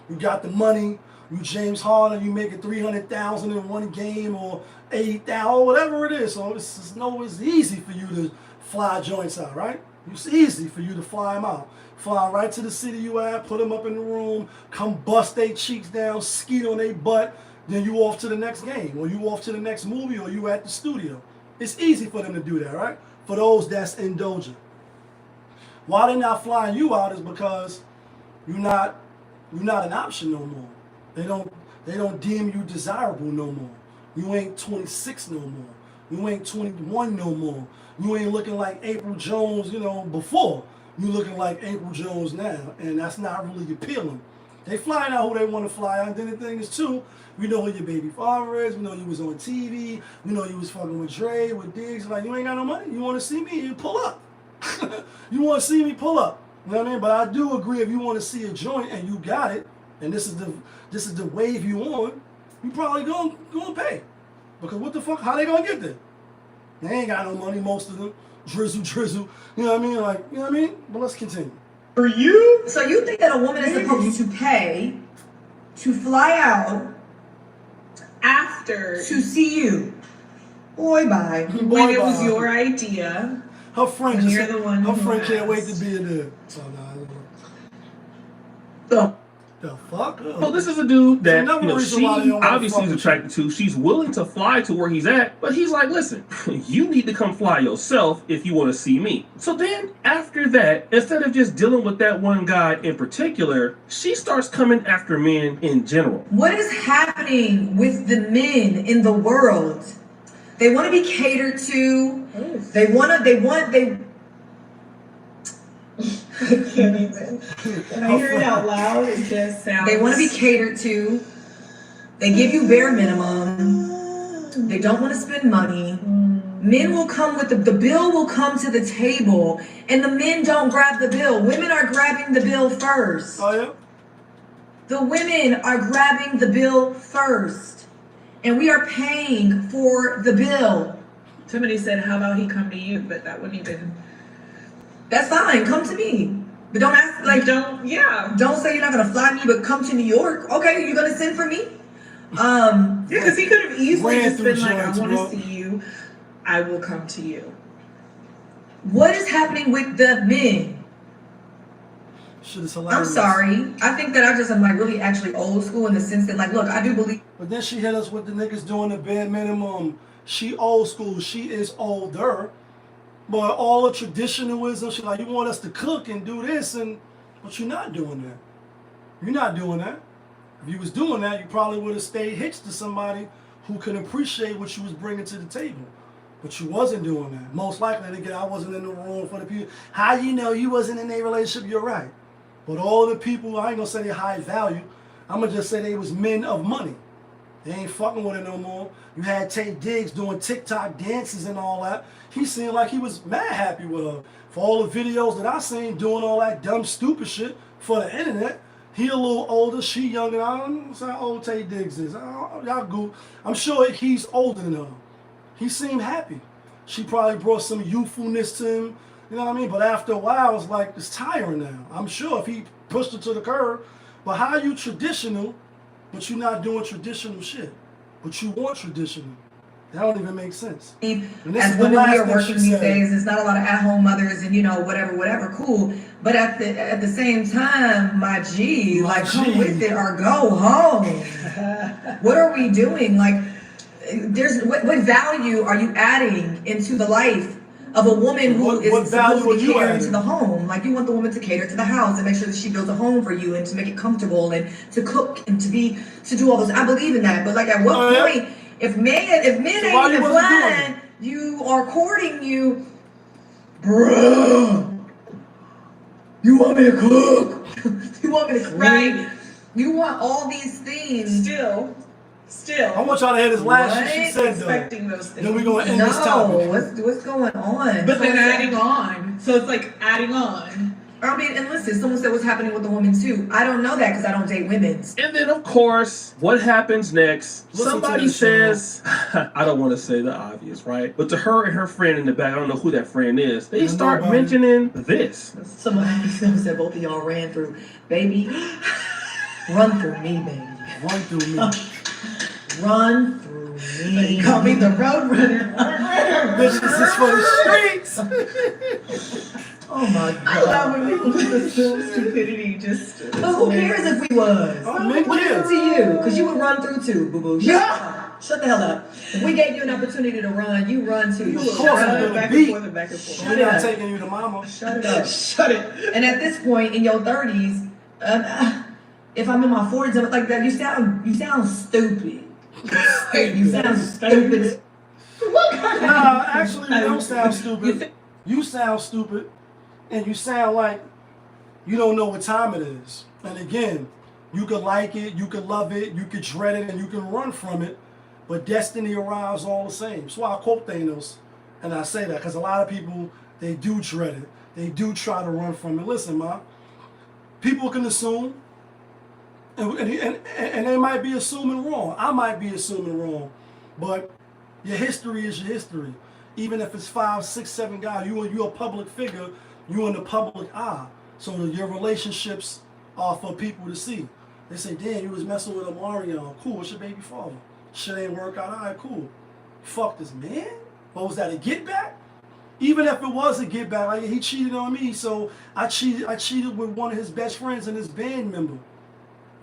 you got the money, you James Harden, you making 300,000 in one game or 80,000 or whatever it is. So it's easy for you to fly joints out, right? It's easy for you to fly them out. Fly right to the city you at, put them up in the room, come bust their cheeks down, skeet on their butt, then you off to the next game, or you off to the next movie, or you at the studio. It's easy for them to do that, right? For those that's indulgent. Why they not flying you out is because you're not an option no more. They don't deem you desirable no more. You ain't 26 no more. You ain't 21 no more. You ain't looking like April Jones, you know, before. You looking like April Jones now, and that's not really appealing. They flying out who they want to fly out. And then the thing is too, we know who your baby father is. We know you was on TV. We know you was fucking with Dre, with Diggs. Like, you ain't got no money. You want to see me? You pull up. You want to see me? Pull up. You know what I mean? But I do agree if you want to see a joint and you got it, and this is the wave you on, you probably gonna pay. Because what the fuck? How they gonna get there? They ain't got no money, most of them. Drizzle. You know what I mean? Like, you know what I mean? But let's continue. For you? So you think that a woman is supposed to pay to fly out After to see you? Boy, bye. when it was your idea. Her friend And just you're the one her who friend can't wait to asked. be in there. So the fuck? Well, this is a dude that another reason she why they don't wanna obviously is fuck with attracted to. She's willing to fly to where he's at, but he's like, listen, you need to come fly yourself if you want to see me. So then after that, instead of just dealing with that one guy in particular, she starts coming after men in general. What is happening with the men in the world? They want to be catered to. I can't even. When I hear it out loud, it just sounds. They want to be catered to. They give you bare minimum. They don't want to spend money. Men will come with the bill will come to the table, and the men don't grab the bill. Women are grabbing the bill first. Oh yeah? The women are grabbing the bill first, and we are paying for the bill. Somebody said, "How about he come to you?" But that wouldn't even. That's fine. Come to me, but don't ask like Don't say you're not gonna fly me, but come to New York. Okay, you're gonna send for me. Yeah, because he could have easily Ran just through been like, "I joints, want bro. to see you. I will come to you." What is happening with the men? Shit is I'm hilarious. sorry. I think that I just am like really actually old school in the sense that like, look, I do believe. But then she hit us with the niggas doing the bare minimum. She old school. She is older. But all the traditionalism, she like, you want us to cook and do this, but you're not doing that. You're not doing that. If you was doing that, you probably would have stayed hitched to somebody who could appreciate what you was bringing to the table. But you wasn't doing that. Most likely, again, I wasn't in the room for the people. How you know you wasn't in a relationship? You're right. But all the people, I ain't gonna say they're high value. I'm gonna just say they was men of money. They ain't fucking with it no more. You had Tate Diggs doing TikTok dances and all that. He seemed like he was mad happy with her. For all the videos that I seen doing all that dumb, stupid shit for the internet, he a little older, she younger. I don't know how old Tate Diggs is. Y'all go. I'm sure he's older than her. He seemed happy. She probably brought some youthfulness to him. You know what I mean? But after a while, it's like, it's tiring now. I'm sure if he pushed her to the curb, but how are you traditional, but you're not doing traditional shit? But you want traditional. That don't even make sense. As women, we are working these days. There's not a lot of at-home mothers and, you know, whatever, cool. But at the same time, my G, like, come with it or go home. What are we doing? Like, what value are you adding into the life of a woman who is supposed to be catering to the home? Like, you want the woman to cater to the house and make sure that she builds a home for you and to make it comfortable and to cook and to do all this. I believe in that. But like, at what point, if men ain't even flying, you are courting you, bruh. You want me to cook? You want me to clean? Right. You want all these things. Still. I want y'all to hear this last shit she said, expecting those things. Then we're going to end this topic. What's going on? But then adding on. So it's like adding on. I mean, and listen, someone said what's happening with the woman too. I don't know that because I don't date women. And then, of course, what happens next? Somebody says, I don't want to say the obvious, right? But to her and her friend in the back, I don't know who that friend is, they start mentioning this. Someone said both of y'all ran through. Baby, run through me, baby. Run through me. Run through me. They call me the road runner. Bitch, this is for the streets. Oh my God. I love when people put the stupidity just. But who cares if we was? What is it to you? Because you would run through too, boo boo. Shut the hell up. If we gave you an opportunity to run, you run too. You would run back and forth and back and forth. We're not taking you to mama. Shut it up. Shut it. And at this point in your 30s, if I'm in my 40s, I'm like that, you sound stupid. You sound stupid. Nah, actually, you don't sound stupid. You sound stupid, and you sound like you don't know what time it is. And again, you could like it, you could love it, you could dread it, and you can run from it, but destiny arrives all the same. That's why I quote Thanos, and I say that because a lot of people, they do dread it. They do try to run from it. Listen, ma, people can assume, and they might be assuming wrong. I might be assuming wrong, but your history is your history. Even if it's 5, 6, 7 guys, you're a public figure, you're in the public eye. So your relationships are for people to see. They say, damn, you was messing with a Mario. Cool, what's your baby father? Shit ain't work out. All right, cool. Fuck this man? What was that, a get back? Even if it was a get back, like he cheated on me, so I cheated with one of his best friends and his band member.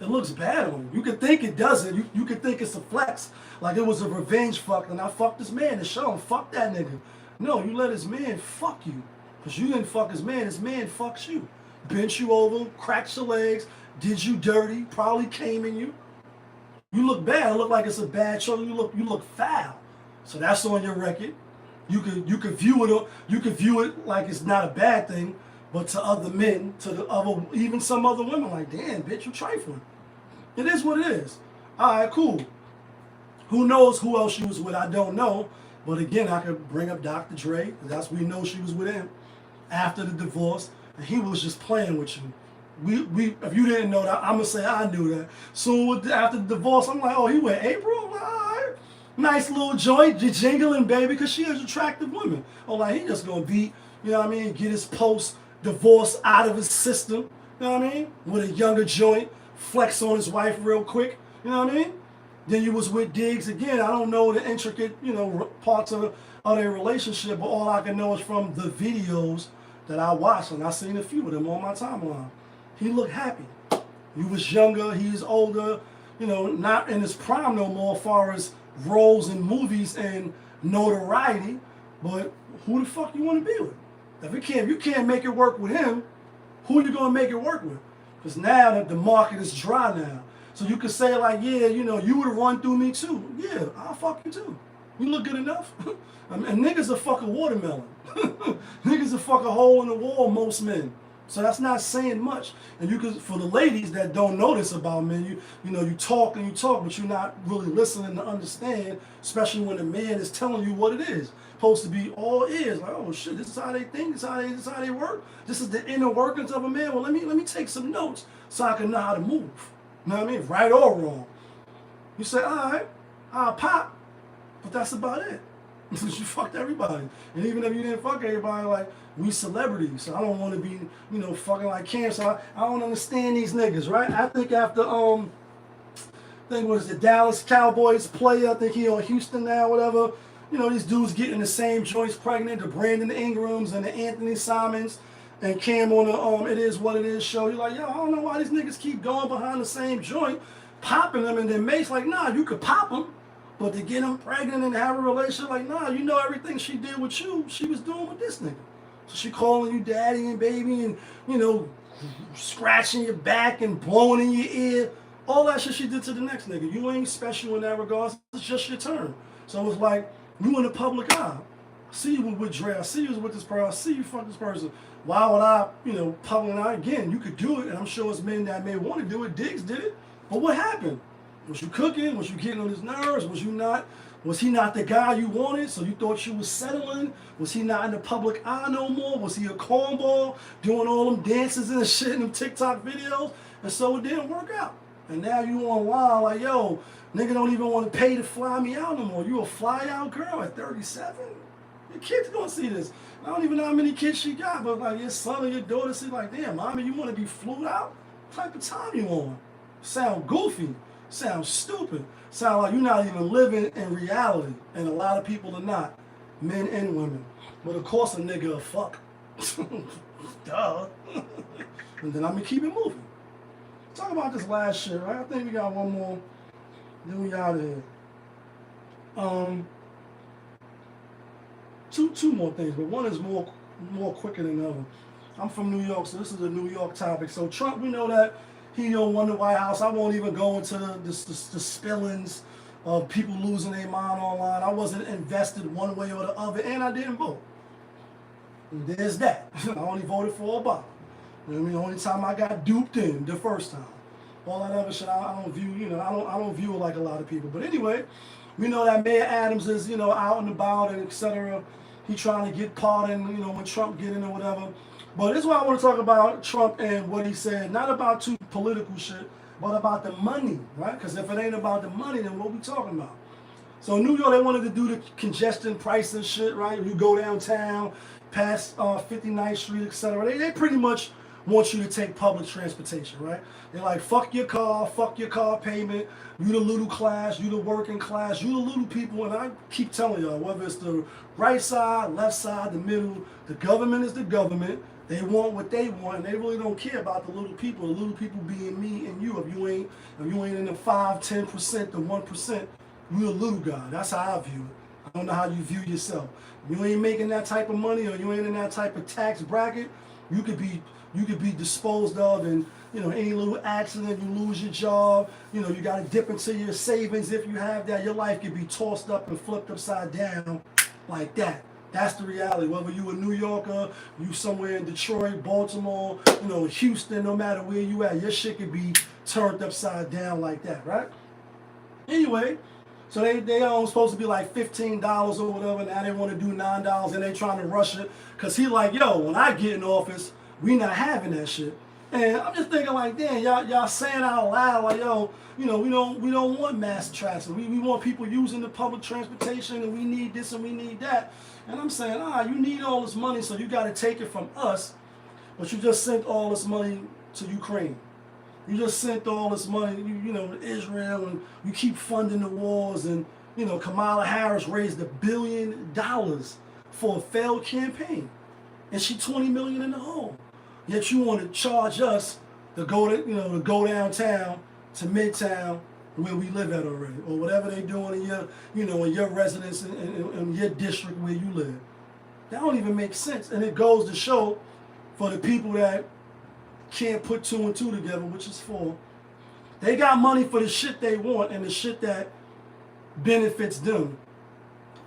It looks bad on you. You could think it doesn't. You could think it's a flex. Like it was a revenge fuck and I fucked this man and show him, fuck that nigga. No, you let his man fuck you. Because you didn't fuck his man fucks you. Bent you over, cracked your legs, did you dirty, probably came in you. You look bad. It look like it's a bad show. You look foul. So that's on your record. You could view it like it's not a bad thing, but to other men, to the other, even some other women, like, damn, bitch, you trifling. It is what it is. All right, cool. Who knows who else she was with? I don't know. But again, I could bring up Dr. Dre, because that's we know she was with him after the divorce, and he was just playing with you. We if you didn't know that, I'm gonna say I knew that. So after the divorce, I'm like, oh, he went April? All right. Nice little joint, jingling, baby, because she is an attractive woman. Oh, like, he just gonna be, you know what I mean, get his post-divorce out of his system, you know what I mean, with a younger joint, flex on his wife real quick, you know what I mean? Then you was with Diggs again. I don't know the intricate, parts of their relationship, but all I can know is from the videos that I watched, and I seen a few of them on my timeline. He looked happy. He was younger, he's older, not in his prime no more as far as roles in movies and notoriety, but who the fuck you want to be with? If you can't make it work with him, who you gonna make it work with? Because now that the market is dry now. So you could say like, yeah, you would have run through me too. Yeah, I'll fuck you too. You look good enough. And niggas are fucking watermelon. Niggas are fucking hole in the wall, most men. So that's not saying much. And you could, for the ladies that don't know this about men, you talk and you talk, but you're not really listening to understand, especially when a man is telling you what it is. Supposed to be all ears, like, oh shit, this is how they think, this is how they work. This is the inner workings of a man. Well, let me take some notes so I can know how to move. You know what I mean? Right or wrong. You say, all right, I'll pop, but that's about it. You fucked everybody. And even if you didn't fuck everybody, like, we celebrities, so I don't want to be, fucking like Cam. So I don't understand these niggas, right? I think after, I think what is the Dallas Cowboys player, I think he on Houston now, whatever. These dudes getting the same joints pregnant, the Brandon Ingrams and the Anthony Simons, and Cam on the It Is What It Is show. You're like, yo, I don't know why these niggas keep going behind the same joint, popping them, and then Mace like, nah, you could pop them, but to get them pregnant and have a relationship, like, nah, everything she did with you, she was doing with this nigga. So she calling you daddy and baby and, scratching your back and blowing in your ear. All that shit she did to the next nigga. You ain't special in that regard. It's just your turn. So it's like, you in the public eye. I see you with Dre. I see you with this person. I see you fuck this person. Why would I, public eye? Again, you could do it. And I'm sure it's men that may want to do it. Diggs did it. But what happened? Was you cooking? Was you getting on his nerves? Was he not the guy you wanted? So you thought you was settling? Was he not in the public eye no more? Was he a cornball doing all them dances and shit in them TikTok videos? And so it didn't work out. And now you online like, yo, nigga don't even want to pay to fly me out no more. You a fly out girl at 37? Your kids gonna see this. I don't even know how many kids she got, but like your son or your daughter see like, damn, mommy, you want to be flued out? What type of time you on? Sound goofy. Sound stupid. Sound like you're not even living in reality. And a lot of people are not. Men and women. But of course a nigga a fuck. Duh. And then I'm gonna keep it moving. Talk about this last shit, right? I think we got one more. Then we out of here. Two more things, but one is more quicker than the other. I'm from New York, so this is a New York topic. So Trump, we know that he don't won the White House. I won't even go into the spillings of people losing their mind online. I wasn't invested one way or the other, and I didn't vote. And there's that. I only voted for Obama. You know what I mean? The only time I got duped in the first time. All that other shit, I don't view. I don't view it like a lot of people. But anyway, we know that Mayor Adams is out and about and etc. He trying to get pardoned. When Trump get in or whatever. But this is why I want to talk about Trump and what he said. Not about too political shit, but about the money, right? Because if it ain't about the money, then what we talking about? So in New York, they wanted to do the congestion pricing shit, right? You go downtown, past 59th Street, etc. They pretty much want you to take public transportation, right? They're like, fuck your car payment. You the little class, you the working class, you the little people. And I keep telling y'all, whether it's the right side, left side, the middle, the government is the government. They want what they want, and they really don't care about the little people. The little people being me and you. If you ain't in the 5%, 10%, the 1%, you're a little guy. That's how I view it. I don't know how you view yourself. If you ain't making that type of money, or you ain't in that type of tax bracket, you could be disposed of, and any little accident, you lose your job. You got to dip into your savings if you have that. Your life could be tossed up and flipped upside down like that. That's the reality. Whether you a New Yorker, you somewhere in Detroit, Baltimore, Houston, no matter where you at, your shit could be turned upside down like that, right? Anyway, so they are supposed to be like $15 or whatever. Now they want to do $9, and they trying to rush it because he like, yo, when I get in office, we not having that shit. And I'm just thinking like, damn, y'all saying out loud like, yo, we don't want mass attraction. We want people using the public transportation, and we need this and we need that. And I'm saying, you need all this money, so you got to take it from us, but you just sent all this money to Ukraine. You just sent all this money, to Israel, and you keep funding the wars. And, Kamala Harris raised $1 billion for a failed campaign, and she $20 million in the hole. Yet you want to charge us to go downtown to Midtown where we live at already, or whatever they doing in your, in your residence in your district where you live. That don't even make sense. And it goes to show for the people that can't put 2 and 2 together, which is 4. They got money for the shit they want and the shit that benefits them.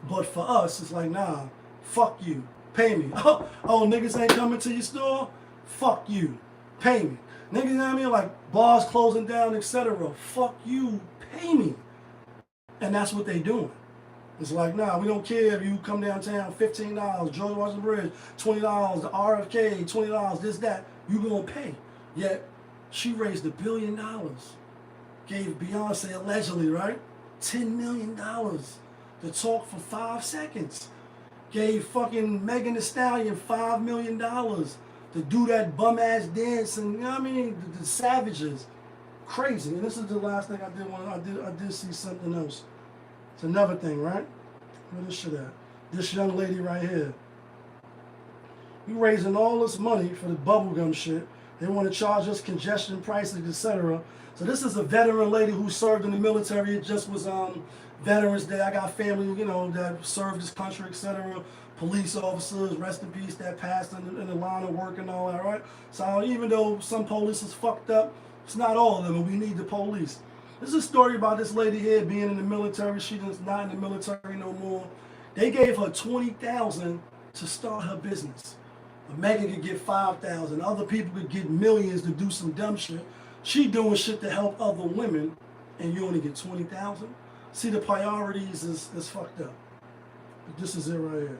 But for us, it's like, nah, fuck you. Pay me. Oh, niggas ain't coming to your store? fuck you, pay me. Niggas, you know what I mean? Like bars closing down, etc. Fuck you, pay me. And that's what they doing. It's like, nah, we don't care if you come downtown, $15, George Washington Bridge, $20, the RFK, $20, this, that, you gonna pay. Yet, she raised $1 billion. Gave Beyonce, allegedly, right, $10 million to talk for 5 seconds. Gave fucking Megan Thee Stallion $5 million to do that bum-ass dance, and, you know what I mean, the savages. Crazy. And this is the last thing I did see something else. It's another thing, right? Where this shit at? This young lady right here. You raising all this money for the bubblegum shit. They want to charge us congestion prices, etc. So this is a veteran lady who served in the military. It just was Veterans Day. I got family, you know, that served this country, etc. Police officers, rest in peace, that passed in the line of work and all that, right? So even though some police is fucked up, it's not all of them, and we need the police. This is a story about this lady here being in the military. She's not in the military no more. They gave her $20,000 to start her business. Megan could get $5,000. Other people could get millions to do some dumb shit. She doing shit to help other women, and you only get $20,000. See, the priorities is fucked up. But this is it right here.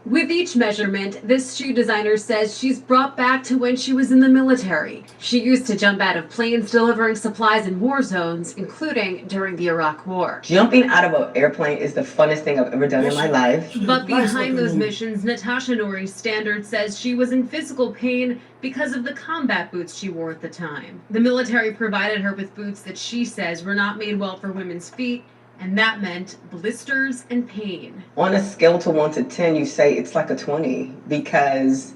With each measurement, this shoe designer says she's brought back to when she was in the military. She used to jump out of planes delivering supplies in war zones, including during the Iraq War. Jumping out of an airplane is the funnest thing I've ever done in my life. But behind those missions, Natasha Nori's standard says she was in physical pain because of the combat boots she wore at the time. The military provided her with boots that she says were not made well for women's feet, and that meant blisters and pain. On a scale to 1 to 10, you say it's like a 20 because,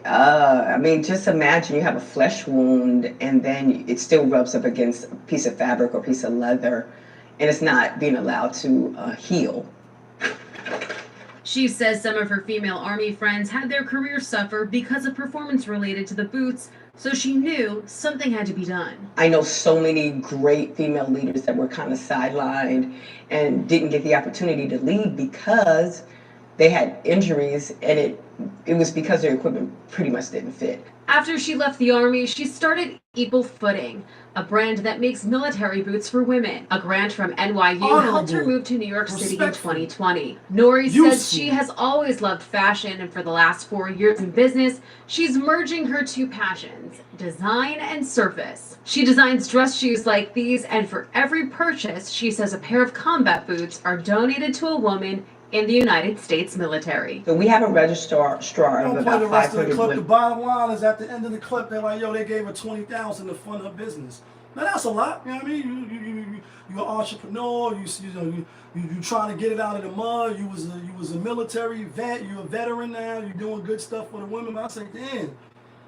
I mean, just imagine you have a flesh wound and then it still rubs up against a piece of fabric or a piece of leather and it's not being allowed to heal. She says some of her female Army friends had their careers suffer because of performance related to the boots, so she knew something had to be done. I know so many great female leaders that were kind of sidelined and didn't get the opportunity to lead because they had injuries, and it was because their equipment pretty much didn't fit. After she left the Army, she started Equal Footing, a brand that makes military boots for women. A grant from NYU helped her move to New York City in 2020. Nori says she has always loved fashion, and for the last 4 years in business, she's merging her two passions, design and surface. She designs dress shoes like these, and for every purchase, she says a pair of combat boots are donated to a woman in the United States military. So we have a registrar of about the rest of the 500 clip. women. The bottom line is at the end of the clip, they're like, yo, they gave her $20,000 to fund her business. Now that's a lot, you know what I mean? You're an entrepreneur. You trying to get it out of the mud. You was a military vet. You're a veteran now. You're doing good stuff for the women. But I say, damn,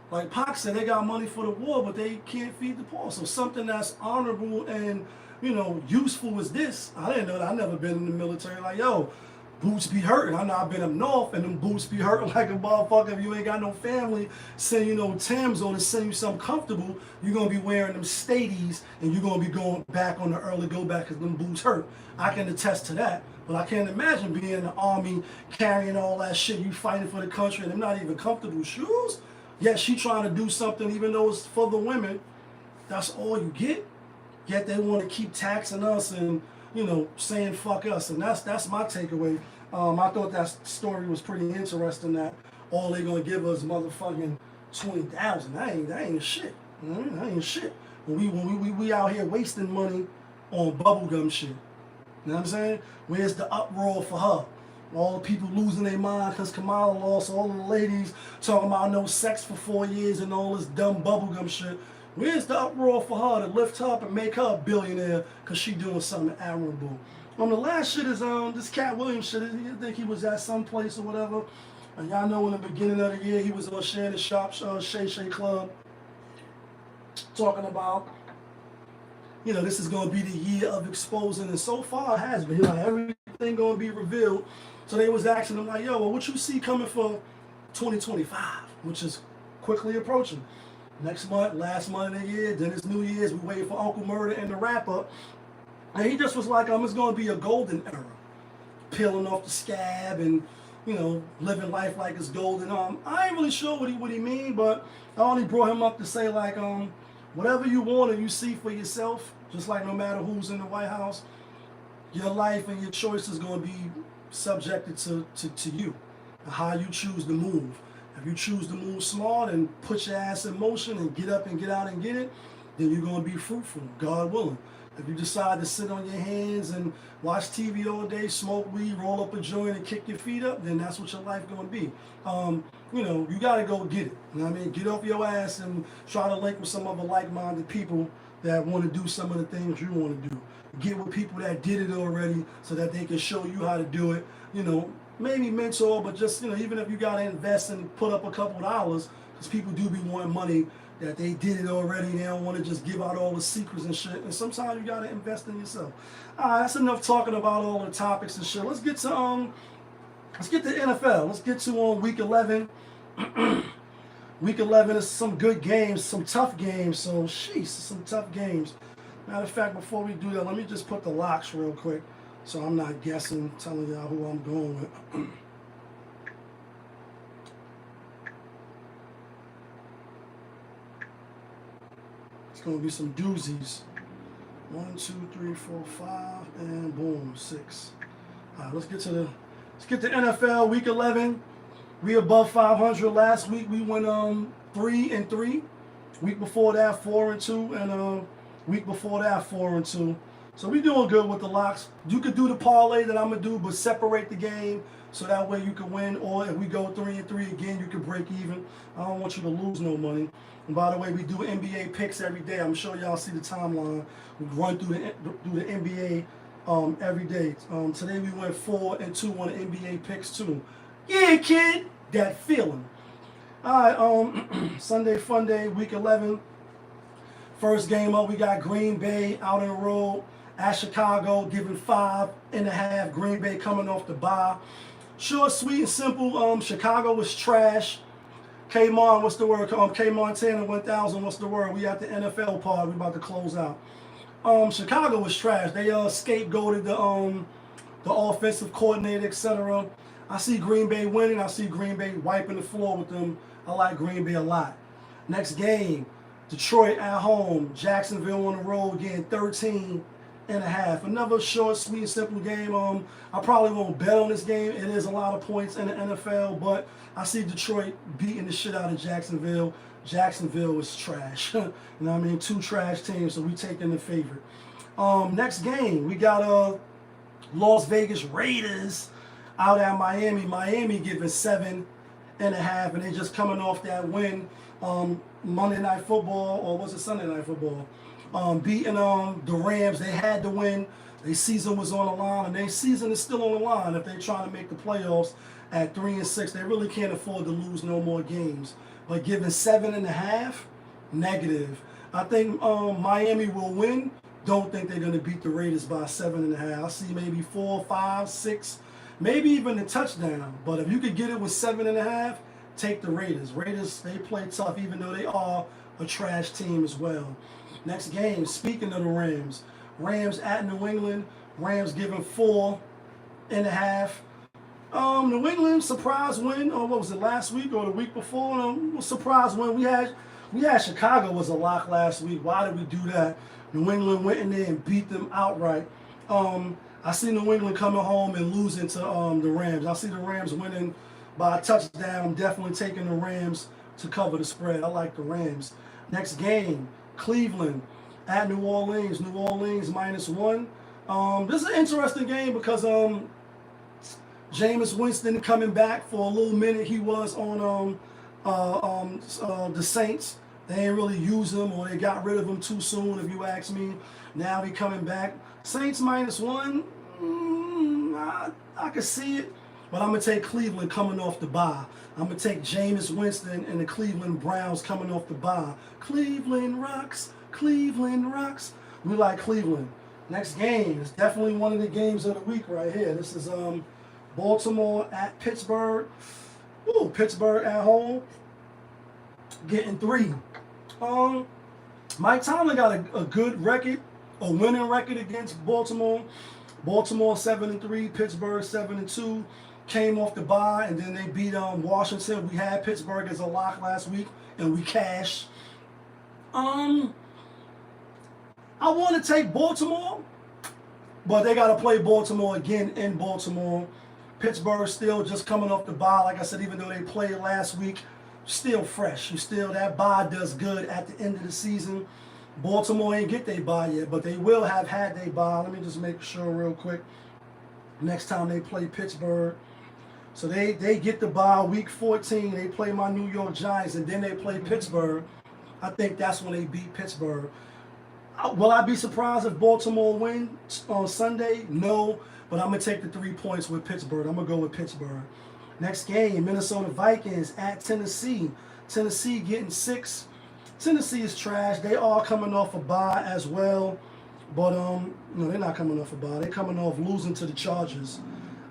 like Pac said, they got money for the war, but they can't feed the poor. So something that's honorable and useful is this. I didn't know that. I never been in the military. Like, yo, boots be hurting. I know I've been up north and them boots be hurting like a motherfucker. If you ain't got no family, send you no Timbs on to send you something comfortable, you're going to be wearing them Stadies and you're going to be going back on the early go back because them boots hurt. I can attest to that. But I can't imagine being in the Army, carrying all that shit, you fighting for the country, and them not even comfortable shoes. Yet she trying to do something even though it's for the women. That's all you get. Yet they want to keep taxing us and saying fuck us, and that's my takeaway. I thought that story was pretty interesting. That all they gonna give us motherfucking $20,000. That ain't shit. That ain't shit. When we out here wasting money on bubblegum shit. You know what I'm saying? Where's the uproar for her? All the people losing their mind because Kamala lost. All the ladies talking about no sex for 4 years and all this dumb bubblegum shit. Where's the uproar for her to lift her up and make her a billionaire because she doing something admirable? The last shit is this Cat Williams shit. I think he was at some place or whatever. And y'all know in the beginning of the year he was on Shannon Sharp's Shay Shay Club talking about, this is going to be the year of exposing. And so far it has been. He's like, everything going to be revealed. So they was asking him like, yo, well, what you see coming for 2025, which is quickly approaching. Next month, last month of the year, then it's New Year's, we waiting for Uncle Murder and the wrap-up. And he just was like, it's going to be a golden era. Peeling off the scab and, living life like it's golden. I ain't really sure what he mean, but I only brought him up to say like, whatever you want and you see for yourself, just like no matter who's in the White House, your life and your choice is going to be subjected to you and how you choose to move. If you choose to move smart and put your ass in motion and get up and get out and get it, then you're going to be fruitful, God willing. If you decide to sit on your hands and watch TV all day, smoke weed, roll up a joint and kick your feet up, then that's what your life going to be. You got to go get it. You know what I mean? Get off your ass and try to link with some other like-minded people that want to do some of the things you want to do. Get with people that did it already so that they can show you how to do it. Maybe mentor, but just, even if you got to invest and put up a couple dollars, because people do be wanting money that they did it already. They don't want to just give out all the secrets and shit. And sometimes you got to invest in yourself. All right, that's enough talking about all the topics and shit. Let's get to NFL. Let's get to week 11. Week 11 is some good games, some tough games. So, some tough games. Matter of fact, before we do that, let me just put the locks real quick so I'm not guessing, telling y'all who I'm going with. It's going to be some doozies. 1, 2, 3, 4, 5, and boom, 6. All right, let's get to the NFL week 11. We above 500 last week. We went 3-3. Week before that 4-2, and week before that 4-2. So we doing good with the locks. You could do the parlay that I'm gonna do, but separate the game so that way you can win. Or if we go 3-3 again, you can break even. I don't want you to lose no money. And by the way, we do NBA picks every day. I'm sure y'all see the timeline. We run through the NBA every day. Today we went 4-2 on the NBA picks too. Yeah, kid, that feeling. All right, Sunday Fun Day, week 11. First game up, we got Green Bay out on the road at Chicago, giving 5.5. Green Bay coming off the bye. Short, sweet, and simple. Chicago was trash. K-Mon, what's the word? K-Montana 1000, what's the word? We at the NFL part. We about to close out. Chicago was trash. They scapegoated the offensive coordinator, etc. I see Green Bay winning. I see Green Bay wiping the floor with them. I like Green Bay a lot. Next game, Detroit at home. Jacksonville on the road getting 13.5. Another short, sweet, simple game. I probably won't bet on this game. It is a lot of points in the NFL, but I see Detroit beating the shit out of Jacksonville. Jacksonville is trash. You know what I mean? 2 trash teams, so we taking the favorite. Next game, we got Las Vegas Raiders out at Miami. Miami giving 7.5, and they just coming off that win. Monday Night Football, or was it Sunday Night Football? Beating the Rams. They had to win. Their season was on the line, and their season is still on the line. If they're trying to make the playoffs at 3-6, they really can't afford to lose no more games. But giving 7.5, negative. I think Miami will win. Don't think they're going to beat the Raiders by 7.5. I see maybe 4, 5, 6, maybe even a touchdown. But if you could get it with 7.5, take the Raiders. Raiders, they play tough, even though they are a trash team as well. Next game, speaking of the Rams. Rams at New England. Rams giving 4.5. New England surprise win, or what was it, last week or the week before? Surprise win. We had Chicago was a lock last week. Why did we do that? New England went in there and beat them outright. I see New England coming home and losing to the Rams. I see the Rams winning by a touchdown. I'm definitely taking the Rams to cover the spread. I like the Rams. Next game, Cleveland at New Orleans. New Orleans -1. This is an interesting game because Jameis Winston coming back for a little minute. He was on the Saints. They ain't really use him, or they got rid of him too soon, if you ask me. Now he coming back. Saints -1. I can see it. But I'm going to take Cleveland coming off the bye. I'm going to take Jameis Winston and the Cleveland Browns coming off the bye. Cleveland rocks. Cleveland rocks. We like Cleveland. Next game is definitely one of the games of the week right here. This is Baltimore at Pittsburgh. Ooh, Pittsburgh at home. Getting 3. Mike Tomlin got a good record, a winning record against Baltimore. Baltimore 7-3, Pittsburgh 7-2. came off the bye, and then they beat Washington. We had Pittsburgh as a lock last week, and we cashed. I want to take Baltimore, but they got to play Baltimore again in Baltimore. Pittsburgh still just coming off the bye. Like I said, even though they played last week, still fresh. That bye does good at the end of the season. Baltimore ain't get their bye yet, but they will have had their bye. Let me just make sure real quick. Next time they play Pittsburgh. So they get the bye week 14. They play my New York Giants, and then they play Pittsburgh. I think that's when they beat Pittsburgh. Will I be surprised if Baltimore wins on Sunday? No, but I'm going to take the 3 points with Pittsburgh. I'm going to go with Pittsburgh. Next game, Minnesota Vikings at Tennessee. Tennessee getting 6. Tennessee is trash. They are coming off a bye as well. But, no, they're not coming off a bye. They're coming off losing to the Chargers.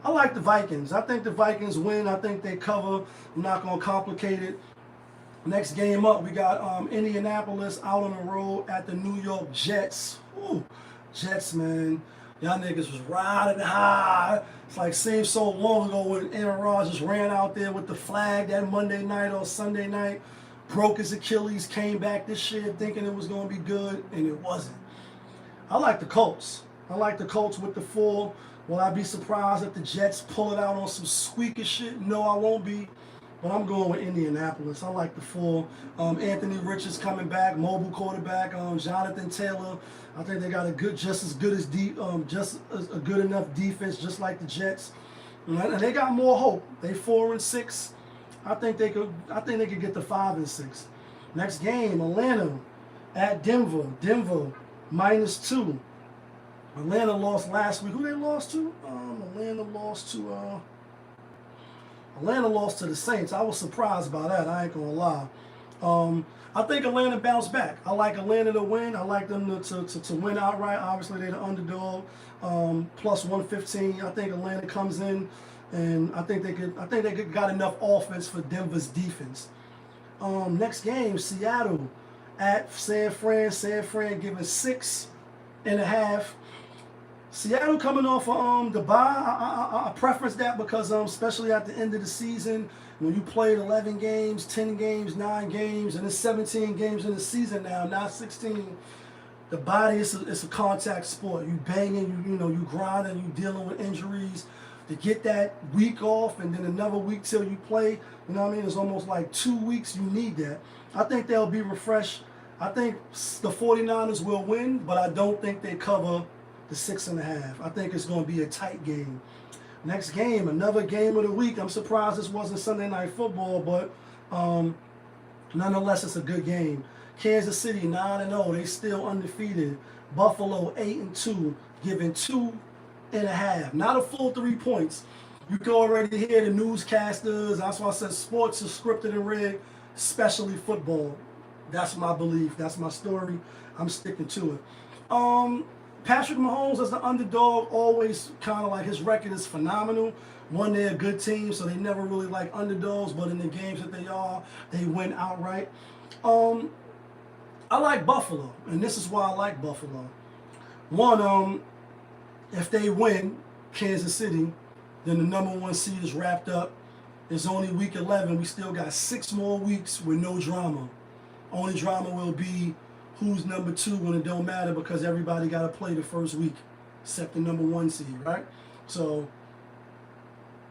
I like the Vikings. I think the Vikings win. I think they cover. I'm not going to complicate it. Next game up, we got Indianapolis out on the road at the New York Jets. Ooh, Jets, man. Y'all niggas was riding high. It's like seems so long ago when Aaron Rodgers ran out there with the flag that Monday night or Sunday night, broke his Achilles, came back this year thinking it was going to be good, and it wasn't. I like the Colts. I like the Colts with the 4. Will I be surprised if the Jets pull it out on some squeaky shit? No, I won't be. But I'm going with Indianapolis. I like the 4. Anthony Richards coming back, mobile quarterback. Jonathan Taylor. I think they got a good, just as good as a good enough defense, just like the Jets. And they got more hope. They 4-6. I think they could get to 5-6. Next game, Atlanta at Denver. Denver -2. Atlanta lost last week. Who they lost to? Atlanta lost to the Saints. I was surprised by that. I ain't gonna lie. I think Atlanta bounced back. I like Atlanta to win. I like them to win outright. Obviously, they're the underdog. Plus 115. I think Atlanta comes in, and I think they got enough offense for Denver's defense. Next game, Seattle at San Fran. San Fran giving 6.5. Seattle coming off the bye. I preference that because especially at the end of the season, when you played 11 games, 10 games, 9 games, and it's 17 games in the season now, not 16. The body is a contact sport. You banging, you grinding, you dealing with injuries. To get that week off and then another week till you play, you know what I mean? It's almost like 2 weeks. You need that. I think they'll be refreshed. I think the 49ers will win, but I don't think they cover the 6.5. I think it's going to be a tight game. Next game, another game of the week. I'm surprised this wasn't Sunday Night Football, but nonetheless, it's a good game. Kansas City 9-0. They still undefeated. Buffalo 8-2, giving 2.5. Not a full 3 points. You can already hear the newscasters. That's why I said sports is scripted and rigged, especially football. That's my belief. That's my story. I'm sticking to it. Patrick Mahomes as the underdog, always kind of like his record is phenomenal. One, they're a good team, so they never really like underdogs, but in the games that they win outright. I like Buffalo, and this is why I like Buffalo. One, if they win Kansas City, then the #1 seed is wrapped up. It's only week 11. We still got 6 more weeks with no drama. Only drama will be who's #2 when it don't matter because everybody got to play the first week, except the #1 seed, right? So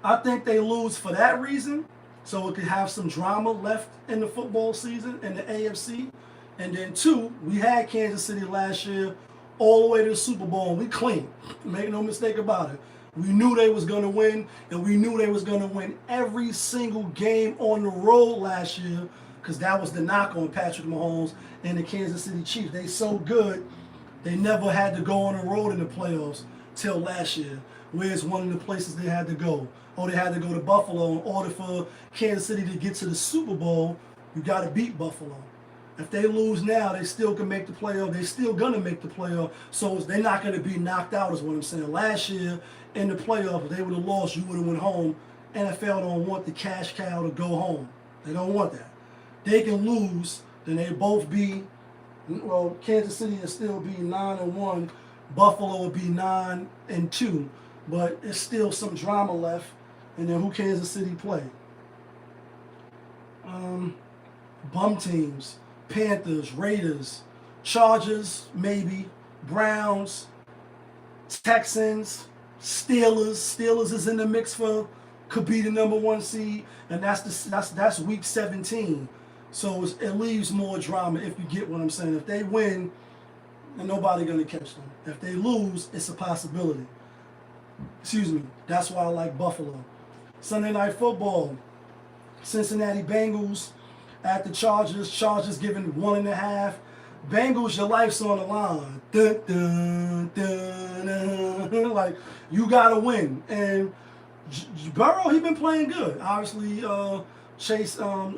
I think they lose for that reason, so it could have some drama left in the football season in the AFC. And then 2, we had Kansas City last year all the way to the Super Bowl, and we clean. Make no mistake about it. We knew they was going to win, and we knew they was going to win every single game on the road last year, because that was the knock on Patrick Mahomes and the Kansas City Chiefs. They so good, they never had to go on the road in the playoffs till last year. Where's one of the places they had to go? Oh, they had to go to Buffalo. In order for Kansas City to get to the Super Bowl, you got to beat Buffalo. If they lose now, they still can make the playoff. They're still going to make the playoff. So they're not going to be knocked out is what I'm saying. Last year in the playoff, if they would have lost, you would have went home. NFL don't want the cash cow to go home. They don't want that. They can lose, then they both be, well, Kansas City will still be 9-1. Buffalo will be 9-2. But it's still some drama left. And then who Kansas City play? Bum teams. Panthers, Raiders, Chargers, maybe. Browns, Texans, Steelers. Steelers is in the mix for, could be the #1 seed. And that's week 17. So it leaves more drama, if you get what I'm saying. If they win, then nobody gonna catch them. If they lose, it's a possibility. Excuse me. That's why I like Buffalo. Sunday Night Football. Cincinnati Bengals at the Chargers. Chargers giving 1.5. Bengals, your life's on the line. Dun, dun, dun, dun. Like, you gotta win. And Burrow, he been playing good. Obviously, Chase and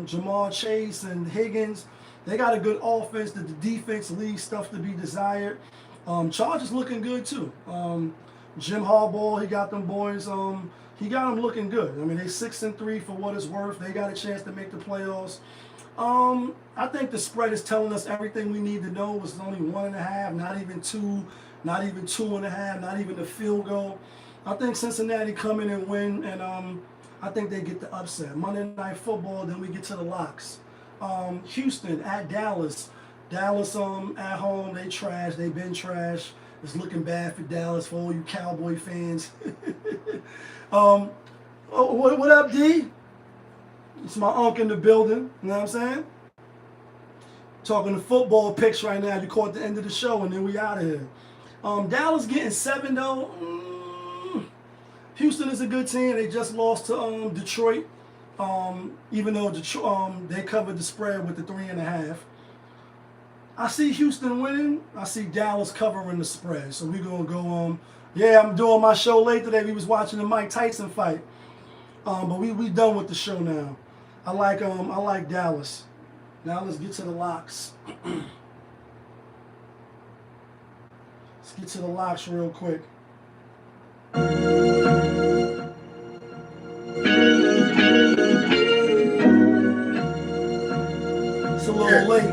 Jamar Chase and Higgins, they got a good offense. The defense leaves stuff to be desired. Chargers looking good too. Jim Harbaugh, he got them boys. He got them looking good. I mean, they 6-3 for what it's worth. They got a chance to make the playoffs. I think the spread is telling us everything we need to know. It's only 1.5, not even 2, not even 2.5, not even a field goal. I think Cincinnati come in and win, and I think they get the upset. Monday Night Football, then we get to the locks. Houston at Dallas. Dallas at home, they trash. They've been trash. It's looking bad for Dallas, for all you Cowboy fans. What up, D? It's my uncle in the building. You know what I'm saying? Talking the football picks right now. You caught the end of the show, and then we out of here. Dallas getting 7, though. Houston is a good team. They just lost to Detroit. Even though Detroit, they covered the spread with the 3.5. I see Houston winning. I see Dallas covering the spread. So we're gonna go yeah, I'm doing my show late today. We was watching the Mike Tyson fight. But we done with the show now. I like Dallas. Now let's get to the locks. Let's get to the locks real quick. It's a little late.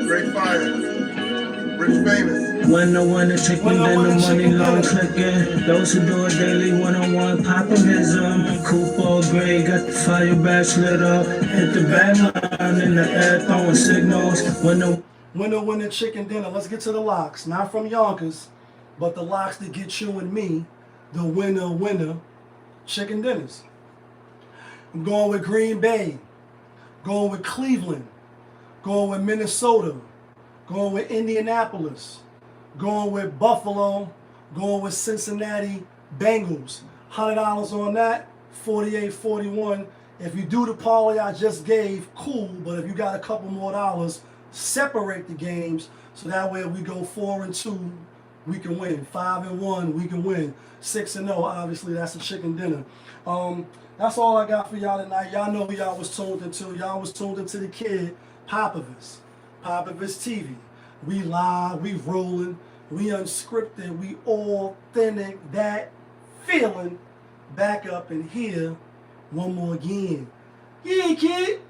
Great fire. Rich famous. When the winner chicken, then the money long clicking. Those who do it daily, one-on-one populism. Cool gray, got the fire badge lit up. Hit the bad line in the air, throwing signals. Winner chicken dinner. Let's get to the locks. Not from Yonkers, but the locks that get you and me the winner chicken dinners. I'm going with Green Bay. Going with Cleveland. Going with Minnesota. Going with Indianapolis. Going with Buffalo. Going with Cincinnati Bengals. $100 on that. 48-41. If you do the parlay I just gave, cool. But if you got a couple more dollars, separate the games so that way if we go 4-2, we can win. 5-1, we can win. 6-0, obviously that's a chicken dinner. That's all I got for y'all tonight. Y'all know who y'all was tuned into. Y'all was tuned into the kid, Popovich TV. We live, we rolling, we unscripted, we authentic. That feeling back up in here one more again. Yeah, kid.